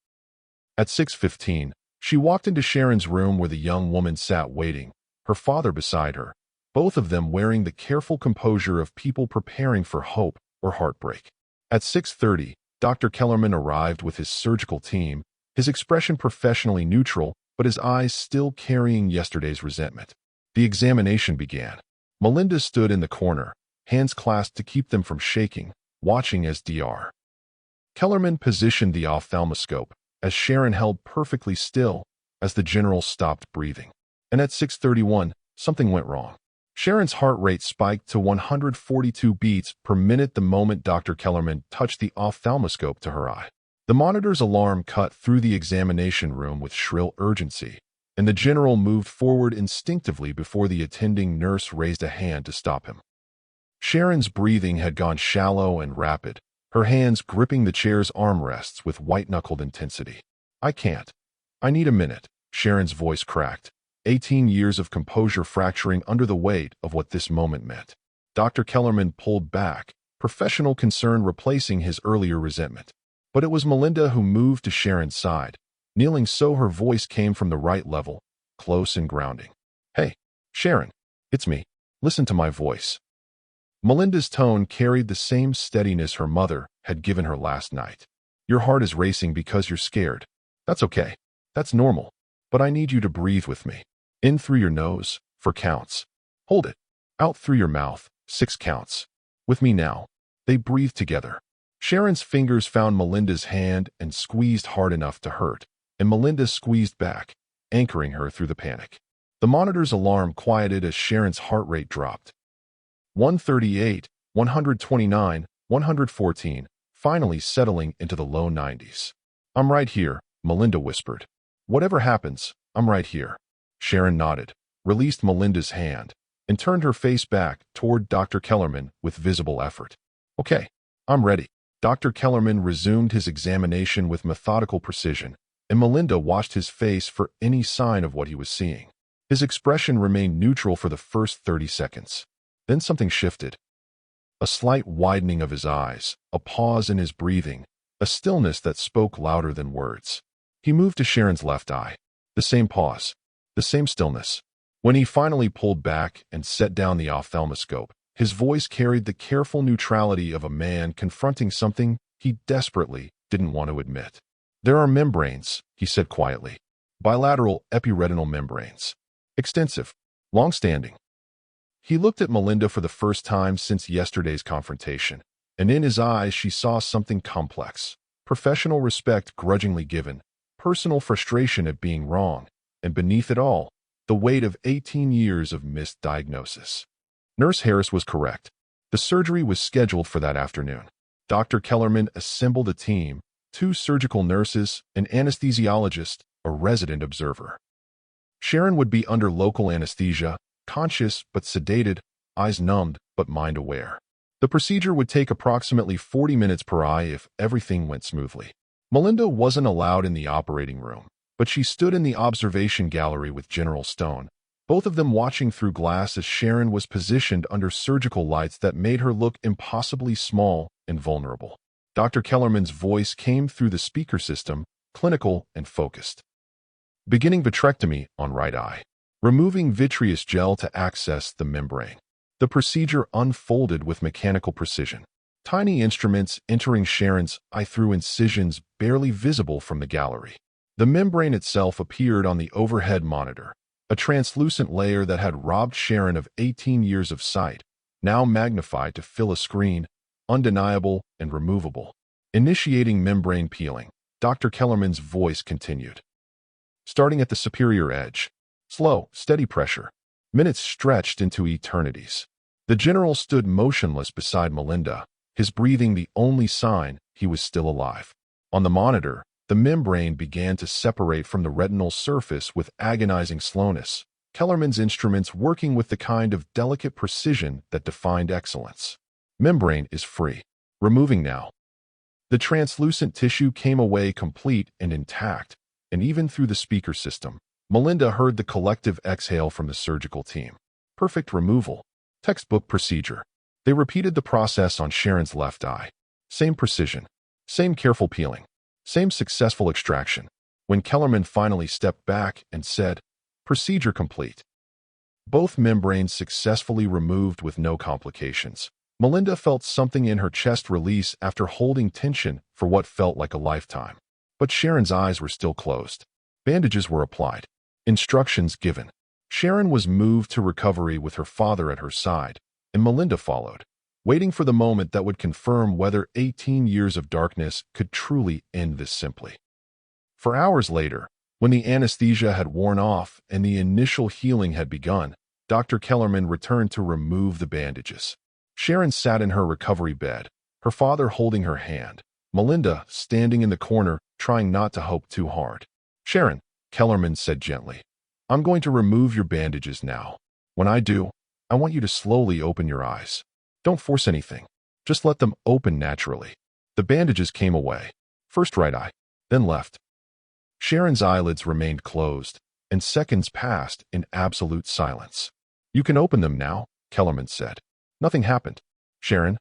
At 6:15, she walked into Sharon's room where the young woman sat waiting, her father beside her, both of them wearing the careful composure of people preparing for hope or heartbreak. At 6:30, Dr. Kellerman arrived with his surgical team, his expression professionally neutral, but his eyes still carrying yesterday's resentment. The examination began. Melinda stood in the corner, hands clasped to keep them from shaking, watching as Dr. Kellerman positioned the ophthalmoscope, as Sharon held perfectly still, as the general stopped breathing. And at 6:31, something went wrong. Sharon's heart rate spiked to 142 beats per minute the moment Dr. Kellerman touched the ophthalmoscope to her eye. The monitor's alarm cut through the examination room with shrill urgency, and the general moved forward instinctively before the attending nurse raised a hand to stop him. Sharon's breathing had gone shallow and rapid, her hands gripping the chair's armrests with white-knuckled intensity. "I can't. I need a minute," Sharon's voice cracked, 18 years of composure fracturing under the weight of what this moment meant. Dr. Kellerman pulled back, professional concern replacing his earlier resentment. But it was Melinda who moved to Sharon's side, kneeling so her voice came from the right level, close and grounding. "Hey, Sharon, it's me. Listen to my voice." Melinda's tone carried the same steadiness her mother had given her last night. "Your heart is racing because you're scared. That's okay. That's normal. But I need you to breathe with me. In through your nose, 4 counts. Hold it. Out through your mouth, 6 counts. With me now." They breathed together. Sharon's fingers found Melinda's hand and squeezed hard enough to hurt, and Melinda squeezed back, anchoring her through the panic. The monitor's alarm quieted as Sharon's heart rate dropped. 138, 129, 114, finally settling into the low 90s. "I'm right here," Melinda whispered. "Whatever happens, I'm right here." Sharon nodded, released Melinda's hand, and turned her face back toward Dr. Kellerman with visible effort. "Okay, I'm ready." Dr. Kellerman resumed his examination with methodical precision, and Melinda watched his face for any sign of what he was seeing. His expression remained neutral for the first 30 seconds. Then something shifted. A slight widening of his eyes, a pause in his breathing, a stillness that spoke louder than words. He moved to Sharon's left eye. The same pause, the same stillness. When he finally pulled back and set down the ophthalmoscope, his voice carried the careful neutrality of a man confronting something he desperately didn't want to admit. "There are membranes," he said quietly. "Bilateral epiretinal membranes. Extensive. Long-standing." He looked at Melinda for the first time since yesterday's confrontation, and in his eyes she saw something complex. Professional respect grudgingly given, personal frustration at being wrong, and beneath it all, the weight of 18 years of misdiagnosis. Nurse Harris was correct. The surgery was scheduled for that afternoon. Dr. Kellerman assembled a team, 2 surgical nurses, an anesthesiologist, a resident observer. Sharon would be under local anesthesia, conscious but sedated, eyes numbed but mind aware. The procedure would take approximately 40 minutes per eye if everything went smoothly. Melinda wasn't allowed in the operating room, but she stood in the observation gallery with General Stone, both of them watching through glass as Sharon was positioned under surgical lights that made her look impossibly small and vulnerable. Dr. Kellerman's voice came through the speaker system, clinical and focused. "Beginning vitrectomy on right eye." removing vitreous gel to access the membrane. The procedure unfolded with mechanical precision. Tiny instruments entering Sharon's eye through incisions barely visible from the gallery. The membrane itself appeared on the overhead monitor, a translucent layer that had robbed Sharon of 18 years of sight, now magnified to fill a screen, undeniable and removable. Initiating membrane peeling, Dr. Kellerman's voice continued. Starting at the superior edge. Slow, steady pressure. Minutes stretched into eternities. The general stood motionless beside Melinda, his breathing the only sign he was still alive. On the monitor, the membrane began to separate from the retinal surface with agonizing slowness, Kellerman's instruments working with the kind of delicate precision that defined excellence. Membrane is free. Removing now. The translucent tissue came away complete and intact, and even through the speaker system, Melinda heard the collective exhale from the surgical team. Perfect removal. Textbook procedure. They repeated the process on Sharon's left eye. Same precision. Same careful peeling. Same successful extraction. When Kellerman finally stepped back and said, "Procedure complete." Both membranes successfully removed with no complications. Melinda felt something in her chest release after holding tension for what felt like a lifetime. But Sharon's eyes were still closed. Bandages were applied. Instructions given. Sharon was moved to recovery with her father at her side, and Melinda followed, waiting for the moment that would confirm whether 18 years of darkness could truly end this simply. For hours later, when the anesthesia had worn off and the initial healing had begun, Dr. Kellerman returned to remove the bandages. Sharon sat in her recovery bed, her father holding her hand, Melinda standing in the corner, trying not to hope too hard. "Sharon," Kellerman said gently, "I'm going to remove your bandages now. When I do, I want you to slowly open your eyes. Don't force anything. Just let them open naturally." The bandages came away. First right eye, then left. Sharon's eyelids remained closed, and seconds passed in absolute silence. "You can open them now," Kellerman said. "Nothing happened." "Sharon,"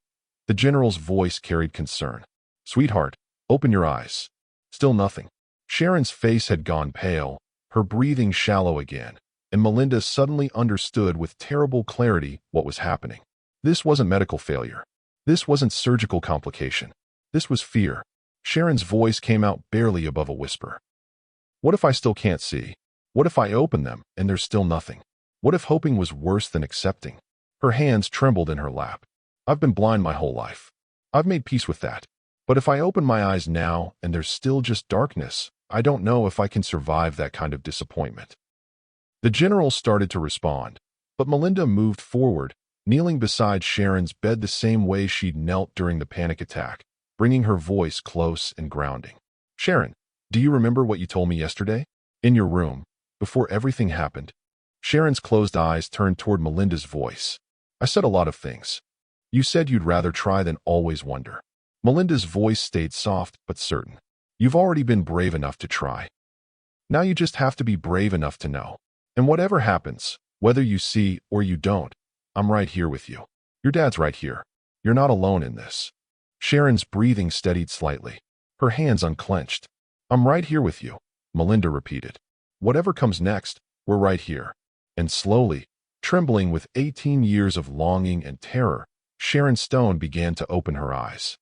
the general's voice carried concern. "Sweetheart, open your eyes." Still nothing. Sharon's face had gone pale, her breathing shallow again, and Melinda suddenly understood with terrible clarity what was happening. This wasn't medical failure. This wasn't surgical complication. This was fear. Sharon's voice came out barely above a whisper. "What if I still can't see? What if I open them and there's still nothing? What if hoping was worse than accepting?" Her hands trembled in her lap. "I've been blind my whole life. I've made peace with that. But if I open my eyes now and there's still just darkness, I don't know if I can survive that kind of disappointment." The general started to respond, but Melinda moved forward, kneeling beside Sharon's bed the same way she'd knelt during the panic attack, bringing her voice close and grounding. "Sharon, do you remember what you told me yesterday? In your room, before everything happened?" Sharon's closed eyes turned toward Melinda's voice. "I said a lot of things. You said you'd rather try than always wonder." Melinda's voice stayed soft but certain. "You've already been brave enough to try. Now you just have to be brave enough to know. And whatever happens, whether you see or you don't, I'm right here with you. Your dad's right here. You're not alone in this." Sharon's breathing steadied slightly. Her hands unclenched. "I'm right here with you," Melinda repeated. "Whatever comes next, we're right here." And slowly, trembling with 18 years of longing and terror, Sharon Stone began to open her eyes.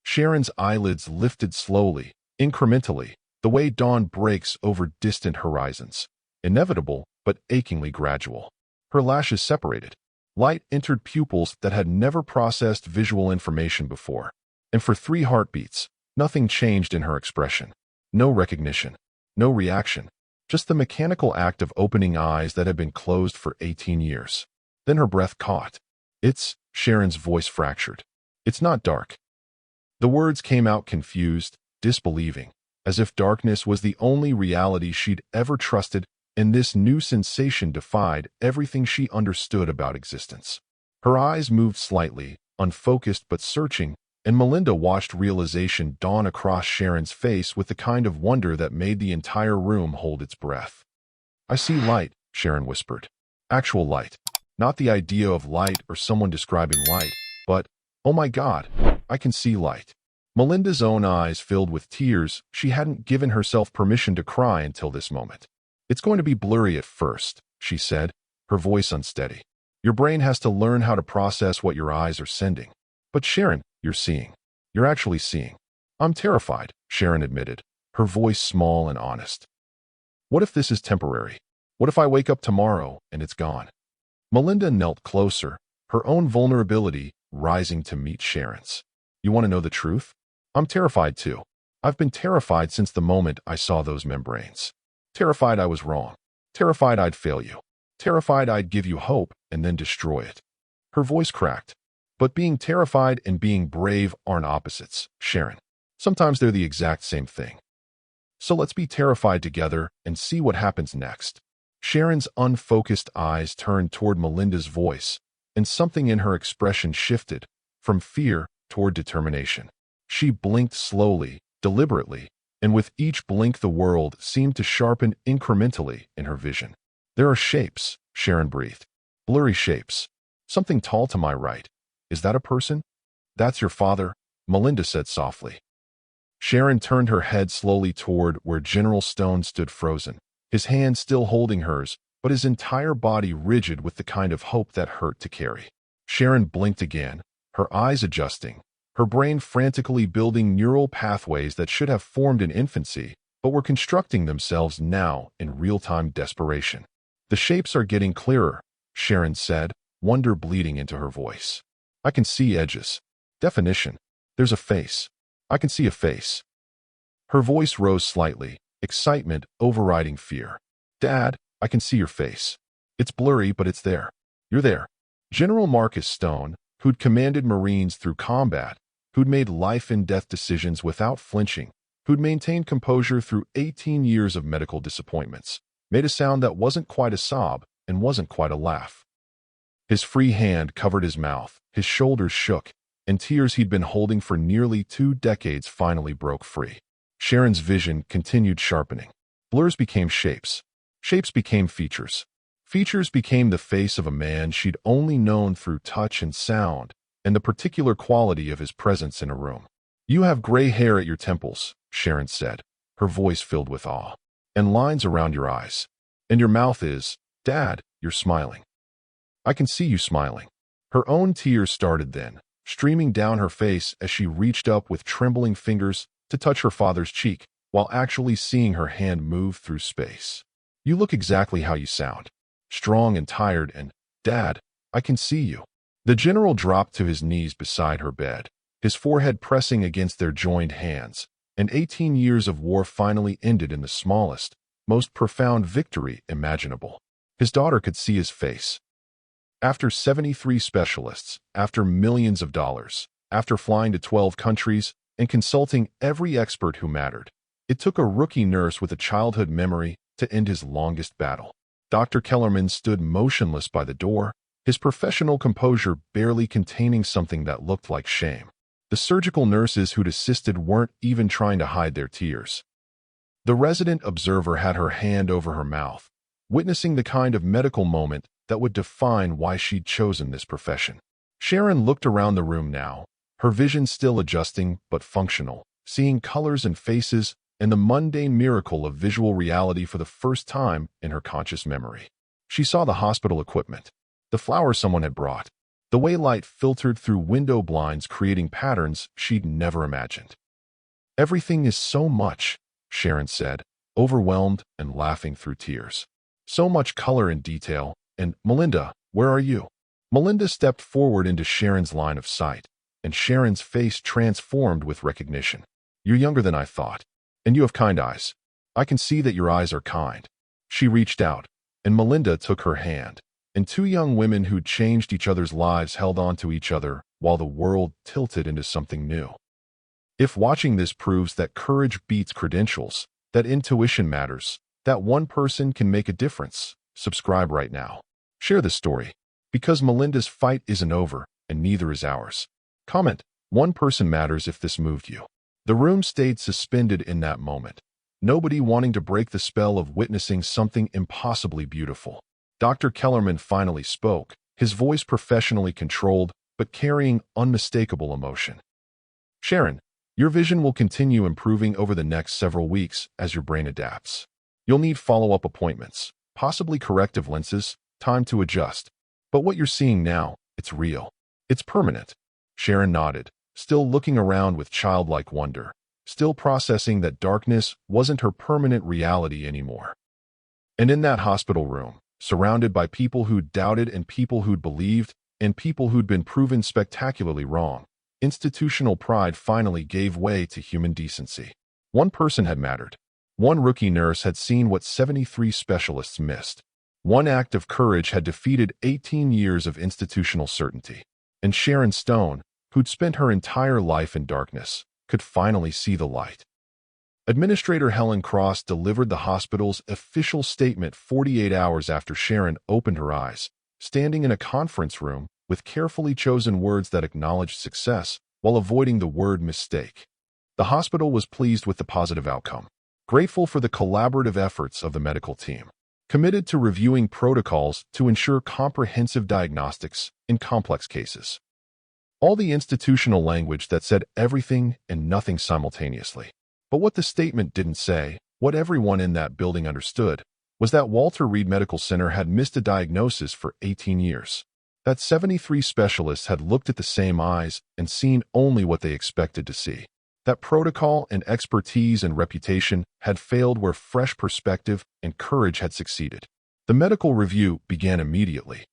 Sharon's eyelids lifted slowly, incrementally, the way dawn breaks over distant horizons. Inevitable, but achingly gradual. Her lashes separated. Light entered pupils that had never processed visual information before. And for 3 heartbeats, nothing changed in her expression. No recognition. No reaction. Just the mechanical act of opening eyes that had been closed for 18 years. Then her breath caught. Sharon's voice fractured. "It's not dark." The words came out confused, disbelieving, as if darkness was the only reality she'd ever trusted, and this new sensation defied everything she understood about existence. Her eyes moved slightly, unfocused but searching, and Melinda watched realization dawn across Sharon's face with the kind of wonder that made the entire room hold its breath. "I see light," Sharon whispered. "Actual light. Not the idea of light or someone describing light, but, oh my God, I can see light." Melinda's own eyes filled with tears. She hadn't given herself permission to cry until this moment. "It's going to be blurry at first," she said, her voice unsteady. Your brain has to learn how to process what your eyes are sending. But Sharon, you're seeing. You're actually seeing. I'm terrified, Sharon admitted, her voice small and honest. What if this is temporary? What if I wake up tomorrow and it's gone? Melinda knelt closer, her own vulnerability rising to meet Sharon's. You want to know the truth? I'm terrified too. I've been terrified since the moment I saw those membranes. Terrified I was wrong. Terrified I'd fail you. Terrified I'd give you hope and then destroy it. Her voice cracked. But being terrified and being brave aren't opposites, Sharon. Sometimes they're the exact same thing. So let's be terrified together and see what happens next. Sharon's unfocused eyes turned toward Melinda's voice, and something in her expression shifted from fear toward determination. She blinked slowly, deliberately, and with each blink the world seemed to sharpen incrementally in her vision. There are shapes, Sharon breathed. Blurry shapes. Something tall to my right. Is that a person? That's your father, Melinda said softly. Sharon turned her head slowly toward where General Stone stood frozen, his hand still holding hers, but his entire body rigid with the kind of hope that hurt to carry. Sharon blinked again, her eyes adjusting, her brain frantically building neural pathways that should have formed in infancy, but were constructing themselves now in real-time desperation. The shapes are getting clearer, Sharon said, wonder bleeding into her voice. I can see edges. Definition. There's a face. I can see a face. Her voice rose slightly, excitement overriding fear. Dad, I can see your face. It's blurry, but it's there. You're there. General Marcus Stone, who'd commanded Marines through combat, who'd made life-and-death decisions without flinching, who'd maintained composure through 18 years of medical disappointments, made a sound that wasn't quite a sob and wasn't quite a laugh. His free hand covered his mouth, his shoulders shook, and tears he'd been holding for nearly 2 decades finally broke free. Sharon's vision continued sharpening. Blurs became shapes. Shapes became features. Features became the face of a man she'd only known through touch and sound, and the particular quality of his presence in a room. You have gray hair at your temples, Sharon said, her voice filled with awe. And lines around your eyes. And your mouth is, Dad, you're smiling. I can see you smiling. Her own tears started then, streaming down her face as she reached up with trembling fingers to touch her father's cheek, while actually seeing her hand move through space. You look exactly how you sound. Strong and tired and, Dad, I can see you. The general dropped to his knees beside her bed, his forehead pressing against their joined hands, and 18 years of war finally ended in the smallest, most profound victory imaginable. His daughter could see his face. After 73 specialists, after millions of dollars, after flying to 12 countries and consulting every expert who mattered, it took a rookie nurse with a childhood memory to end his longest battle. Dr. Kellerman stood motionless by the door, his professional composure barely containing something that looked like shame. The surgical nurses who'd assisted weren't even trying to hide their tears. The resident observer had her hand over her mouth, witnessing the kind of medical moment that would define why she'd chosen this profession. Sharon looked around the room now, her vision still adjusting but functional, seeing colors and faces and the mundane miracle of visual reality for the first time in her conscious memory. She saw the hospital equipment, the flowers someone had brought, the way light filtered through window blinds creating patterns she'd never imagined. Everything is so much, Sharon said, overwhelmed and laughing through tears. So much color and detail, and Melinda, where are you? Melinda stepped forward into Sharon's line of sight, and Sharon's face transformed with recognition. You're younger than I thought, and you have kind eyes. I can see that your eyes are kind. She reached out, and Melinda took her hand, and 2 young women who'd changed each other's lives held on to each other while the world tilted into something new. If watching this proves that courage beats credentials, that intuition matters, that one person can make a difference, subscribe right now. Share this story, because Melinda's fight isn't over, and neither is ours. Comment, one person matters if this moved you. The room stayed suspended in that moment, nobody wanting to break the spell of witnessing something impossibly beautiful. Dr. Kellerman finally spoke, his voice professionally controlled, but carrying unmistakable emotion. Sharon, your vision will continue improving over the next several weeks as your brain adapts. You'll need follow-up appointments, possibly corrective lenses, time to adjust. But what you're seeing now, it's real. It's permanent. Sharon nodded, still looking around with childlike wonder, still processing that darkness wasn't her permanent reality anymore. And in that hospital room, surrounded by people who'd doubted and people who'd believed and people who'd been proven spectacularly wrong, institutional pride finally gave way to human decency. One person had mattered. One rookie nurse had seen what 73 specialists missed. One act of courage had defeated 18 years of institutional certainty. And Sharon Stone, who'd spent her entire life in darkness, could finally see the light. Administrator Helen Cross delivered the hospital's official statement 48 hours after Sharon opened her eyes, standing in a conference room with carefully chosen words that acknowledged success while avoiding the word mistake. The hospital was pleased with the positive outcome, grateful for the collaborative efforts of the medical team, committed to reviewing protocols to ensure comprehensive diagnostics in complex cases. All the institutional language that said everything and nothing simultaneously. But what the statement didn't say, what everyone in that building understood, was that Walter Reed Medical Center had missed a diagnosis for 18 years. That 73 specialists had looked at the same eyes and seen only what they expected to see. That protocol and expertise and reputation had failed where fresh perspective and courage had succeeded. The medical review began immediately.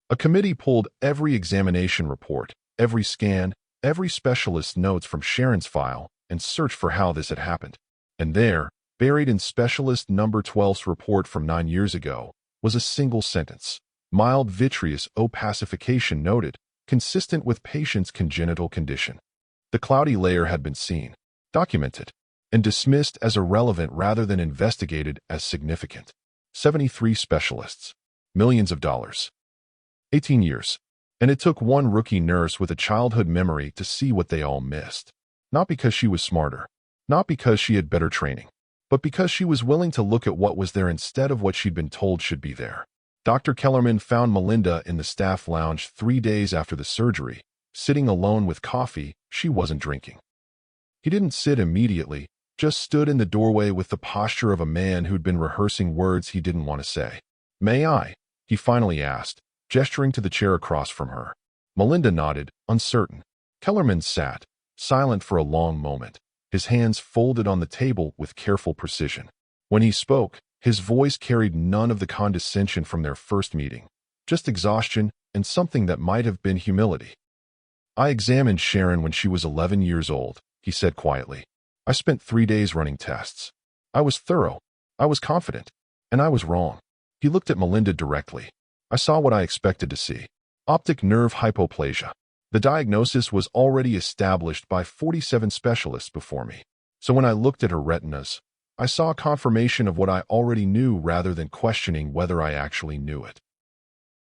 A committee pulled every examination report, every scan, every specialist's notes from Sharon's file, and searched for how this had happened. And there, buried in specialist number 12's report from 9 years ago, was a single sentence. Mild vitreous opacification noted, consistent with patient's congenital condition. The cloudy layer had been seen, documented, and dismissed as irrelevant rather than investigated as significant. 73 specialists. Millions of dollars. 18 years. And it took one rookie nurse with a childhood memory to see what they all missed. Not because she was smarter, not because she had better training, but because she was willing to look at what was there instead of what she'd been told should be there. Dr. Kellerman found Melinda in the staff lounge 3 days after the surgery, sitting alone with coffee she wasn't drinking. He didn't sit immediately, just stood in the doorway with the posture of a man who'd been rehearsing words he didn't want to say. "May I?" he finally asked, gesturing to the chair across from her. Melinda nodded, uncertain. Kellerman sat, silent for a long moment, his hands folded on the table with careful precision. When he spoke, his voice carried none of the condescension from their first meeting, just exhaustion and something that might have been humility. "I examined Sharon when she was 11 years old," he said quietly. "I spent 3 days running tests. I was thorough, I was confident, and I was wrong." He looked at Melinda directly. "I saw what I expected to see. Optic nerve hypoplasia. The diagnosis was already established by 47 specialists before me. So when I looked at her retinas, I saw a confirmation of what I already knew rather than questioning whether I actually knew it."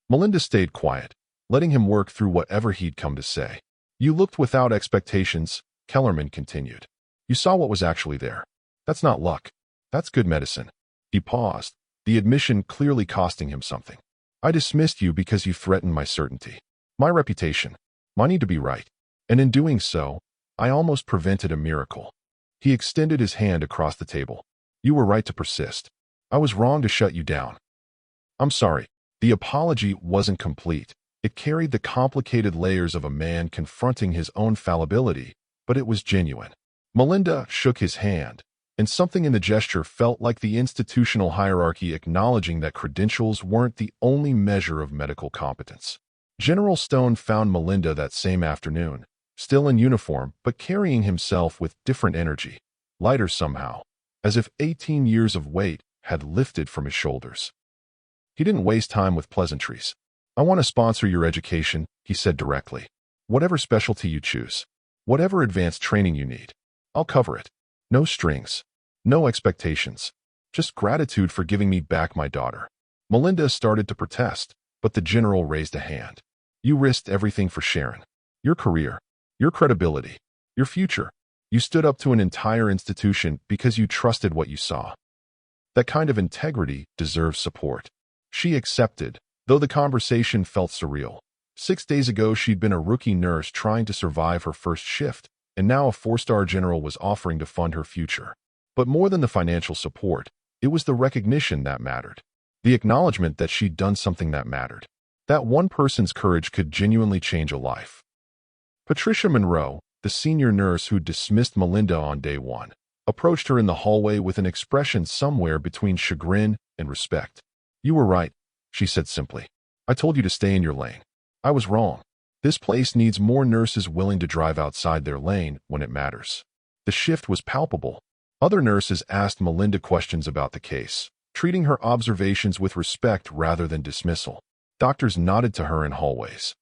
Melinda stayed quiet, letting him work through whatever he'd come to say. "You looked without expectations," Kellerman continued. "You saw what was actually there. That's not luck. That's good medicine." He paused, the admission clearly costing him something. "I dismissed you because you threatened my certainty, my reputation, my need to be right. And in doing so, I almost prevented a miracle." He extended his hand across the table. "You were right to persist. I was wrong to shut you down. I'm sorry." The apology wasn't complete. It carried the complicated layers of a man confronting his own fallibility, but it was genuine. Melinda shook his hand, and something in the gesture felt like the institutional hierarchy acknowledging that credentials weren't the only measure of medical competence. General Stone found Melinda that same afternoon, still in uniform but carrying himself with different energy, lighter somehow, as if 18 years of weight had lifted from his shoulders. He didn't waste time with pleasantries. "I want to sponsor your education," he said directly. "Whatever specialty you choose, whatever advanced training you need, I'll cover it. No strings, no expectations, just gratitude for giving me back my daughter." Melinda started to protest, but the general raised a hand. "You risked everything for Sharon. Your career, your credibility, your future. You stood up to an entire institution because you trusted what you saw. That kind of integrity deserves support." She accepted, though the conversation felt surreal. 6 days ago, she'd been a rookie nurse trying to survive her first shift, and now a 4-star general was offering to fund her future. But more than the financial support, it was the recognition that mattered. The acknowledgement that she'd done something that mattered. That one person's courage could genuinely change a life. Patricia Monroe, the senior nurse who dismissed Melinda on day one, approached her in the hallway with an expression somewhere between chagrin and respect. "You were right," she said simply. "I told you to stay in your lane. I was wrong. This place needs more nurses willing to drive outside their lane when it matters." The shift was palpable. Other nurses asked Melinda questions about the case, treating her observations with respect rather than dismissal. Doctors nodded to her in hallways.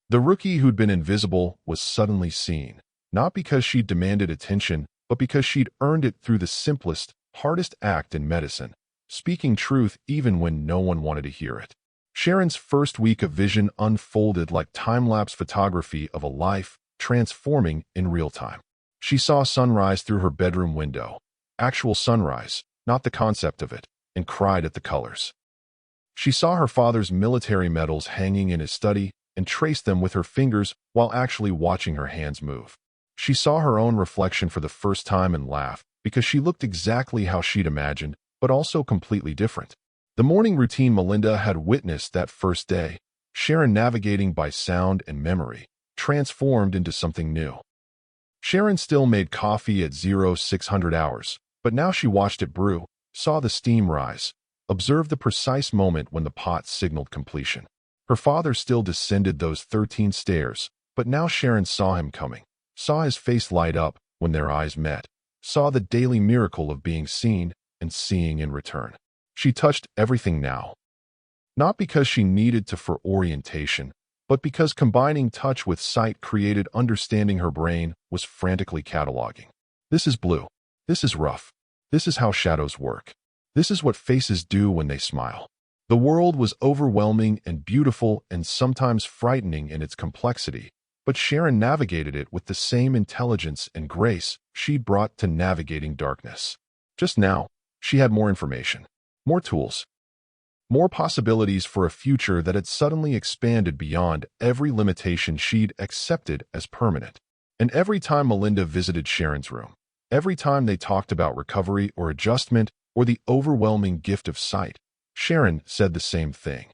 The rookie who'd been invisible was suddenly seen, not because she'd demanded attention, but because she'd earned it through the simplest, hardest act in medicine, speaking truth even when no one wanted to hear it. Sharon's first week of vision unfolded like time-lapse photography of a life transforming in real time. She saw sunrise through her bedroom window, actual sunrise, not the concept of it, and cried at the colors. She saw her father's military medals hanging in his study and traced them with her fingers while actually watching her hands move. She saw her own reflection for the first time and laughed because she looked exactly how she'd imagined, but also completely different. The morning routine Melinda had witnessed that first day, Sharon navigating by sound and memory, transformed into something new. Sharon still made coffee at 0600 hours, but now she watched it brew, saw the steam rise, observed the precise moment when the pot signaled completion. Her father still descended those 13 stairs, but now Sharon saw him coming, saw his face light up when their eyes met, saw the daily miracle of being seen and seeing in return. She touched everything now. Not because she needed to for orientation, but because combining touch with sight created understanding. Her brain was frantically cataloging. This is blue. This is rough. This is how shadows work. This is what faces do when they smile. The world was overwhelming and beautiful and sometimes frightening in its complexity, but Sharon navigated it with the same intelligence and grace she brought to navigating darkness. Just now, she had more information, more tools, more possibilities for a future that had suddenly expanded beyond every limitation she'd accepted as permanent. And every time Melinda visited Sharon's room, every time they talked about recovery or adjustment or the overwhelming gift of sight, Sharon said the same thing.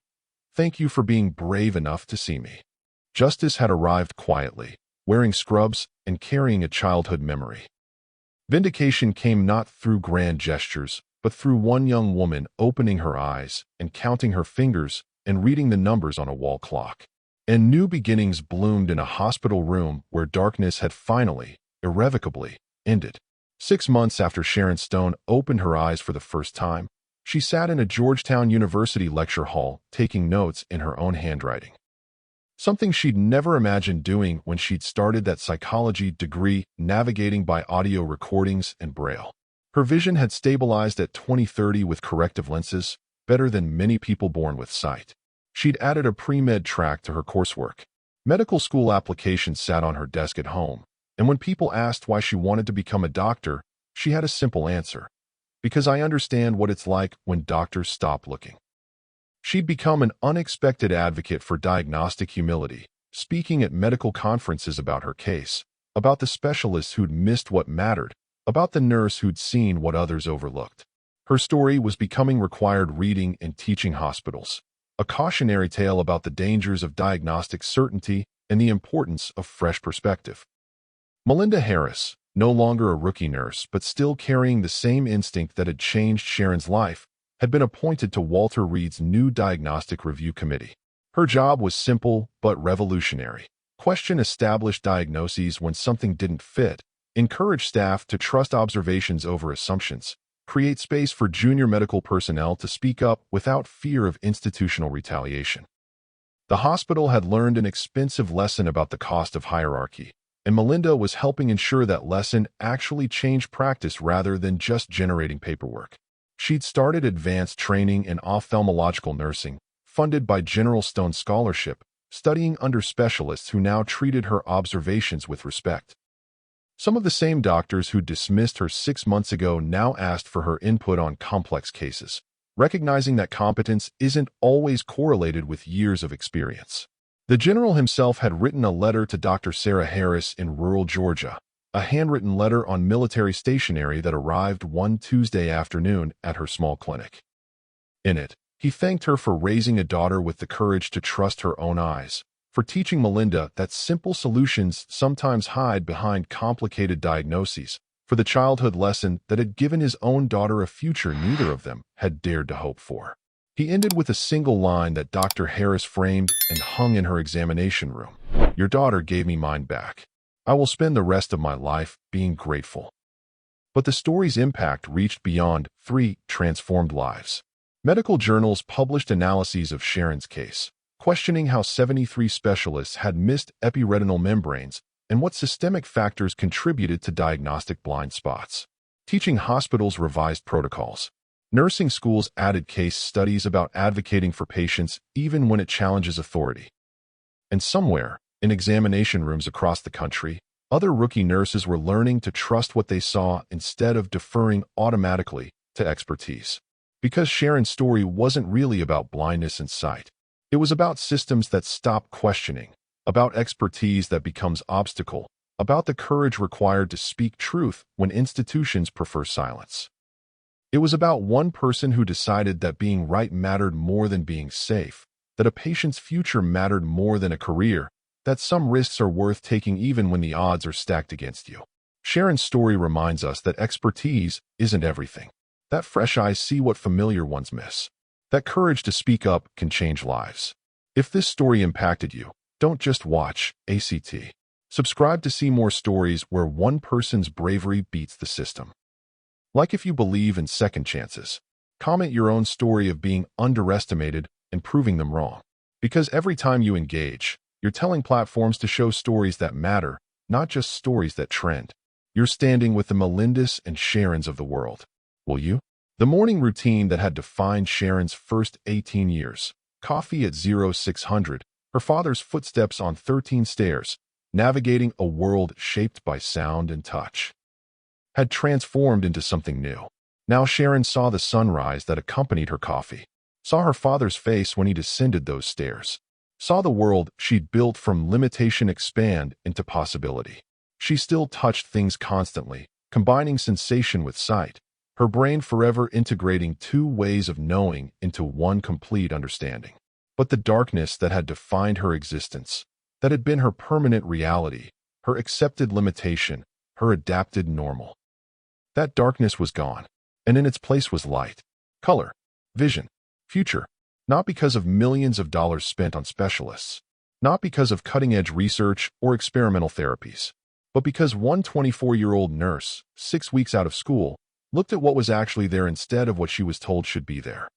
"Thank you for being brave enough to see me." Justice had arrived quietly, wearing scrubs and carrying a childhood memory. Vindication came not through grand gestures, but through one young woman opening her eyes and counting her fingers and reading the numbers on a wall clock. And new beginnings bloomed in a hospital room where darkness had finally, irrevocably, ended. 6 months after Sharon Stone opened her eyes for the first time, she sat in a Georgetown University lecture hall taking notes in her own handwriting. Something she'd never imagined doing when she'd started that psychology degree, navigating by audio recordings and braille. Her vision had stabilized at 20/30 with corrective lenses, better than many people born with sight. She'd added a pre-med track to her coursework. Medical school applications sat on her desk at home, and when people asked why she wanted to become a doctor, she had a simple answer: "Because I understand what it's like when doctors stop looking." She'd become an unexpected advocate for diagnostic humility, speaking at medical conferences about her case, about the specialists who'd missed what mattered, about the nurse who'd seen what others overlooked. Her story was becoming required reading in teaching hospitals, a cautionary tale about the dangers of diagnostic certainty and the importance of fresh perspective. Melinda Harris, no longer a rookie nurse but still carrying the same instinct that had changed Sharon's life, had been appointed to Walter Reed's new diagnostic review committee. Her job was simple but revolutionary. Question established diagnoses when something didn't fit, encourage staff to trust observations over assumptions, create space for junior medical personnel to speak up without fear of institutional retaliation. The hospital had learned an expensive lesson about the cost of hierarchy, and Melinda was helping ensure that lesson actually changed practice rather than just generating paperwork. She'd started advanced training in ophthalmological nursing, funded by General Stone Scholarship, studying under specialists who now treated her observations with respect. Some of the same doctors who dismissed her 6 months ago now asked for her input on complex cases, recognizing that competence isn't always correlated with years of experience. The general himself had written a letter to Dr. Sarah Harris in rural Georgia, a handwritten letter on military stationery that arrived one Tuesday afternoon at her small clinic. In it, He thanked her for raising a daughter with the courage to trust her own eyes, for teaching Melinda that simple solutions sometimes hide behind complicated diagnoses, for the childhood lesson that had given his own daughter a future neither of them had dared to hope for. He ended with a single line that Dr. Harris framed and hung in her examination room. "Your daughter gave me mine back. I will spend the rest of my life being grateful." But the story's impact reached beyond 3 transformed lives. Medical journals published analyses of Sharon's case, questioning how 73 specialists had missed epiretinal membranes and what systemic factors contributed to diagnostic blind spots. Teaching hospitals revised protocols. Nursing schools added case studies about advocating for patients even when it challenges authority. And somewhere, in examination rooms across the country, other rookie nurses were learning to trust what they saw instead of deferring automatically to expertise. Because Sharon's story wasn't really about blindness and sight. It was about systems that stop questioning, about expertise that becomes obstacle, about the courage required to speak truth when institutions prefer silence. It was about one person who decided that being right mattered more than being safe, that a patient's future mattered more than a career, that some risks are worth taking even when the odds are stacked against you. Sharon's story reminds us that expertise isn't everything. That fresh eyes see what familiar ones miss. That courage to speak up can change lives. If this story impacted you, don't just watch ACT. Subscribe to see more stories where one person's bravery beats the system. Like if you believe in second chances. Comment your own story of being underestimated and proving them wrong. Because every time you engage, you're telling platforms to show stories that matter, not just stories that trend. You're standing with the Melindas and Sharons of the world. Will you? The morning routine that had defined Sharon's first 18 years. Coffee at 0600, her father's footsteps on 13 stairs, navigating a world shaped by sound and touch. Had transformed into something new. Now Sharon saw the sunrise that accompanied her coffee. Saw her father's face when he descended those stairs. Saw the world she'd built from limitation expand into possibility. She still touched things constantly, combining sensation with sight. Her brain forever integrating 2 ways of knowing into one complete understanding. But the darkness that had defined her existence, that had been her permanent reality, her accepted limitation, her adapted normal. That darkness was gone, and in its place was light, color, vision, future, not because of millions of dollars spent on specialists, not because of cutting-edge research or experimental therapies, but because one 24-year-old nurse, 6 weeks out of school, looked at what was actually there instead of what she was told should be there.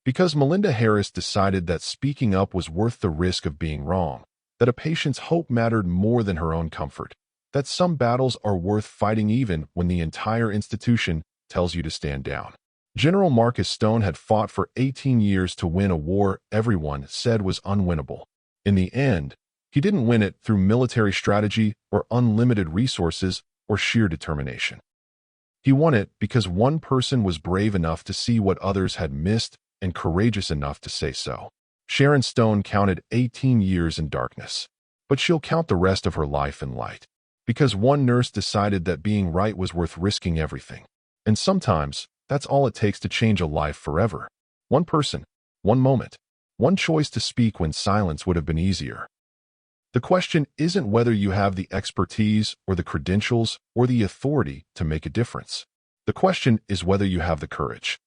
Because Melinda Harris decided that speaking up was worth the risk of being wrong, that a patient's hope mattered more than her own comfort, that some battles are worth fighting even when the entire institution tells you to stand down. General Marcus Stone had fought for 18 years to win a war everyone said was unwinnable. In the end, he didn't win it through military strategy or unlimited resources or sheer determination. He won it because one person was brave enough to see what others had missed and courageous enough to say so. Sharon Stone counted 18 years in darkness, but she'll count the rest of her life in light. Because one nurse decided that being right was worth risking everything. And sometimes, that's all it takes to change a life forever. One person, one moment, one choice to speak when silence would have been easier. The question isn't whether you have the expertise or the credentials or the authority to make a difference. The question is whether you have the courage.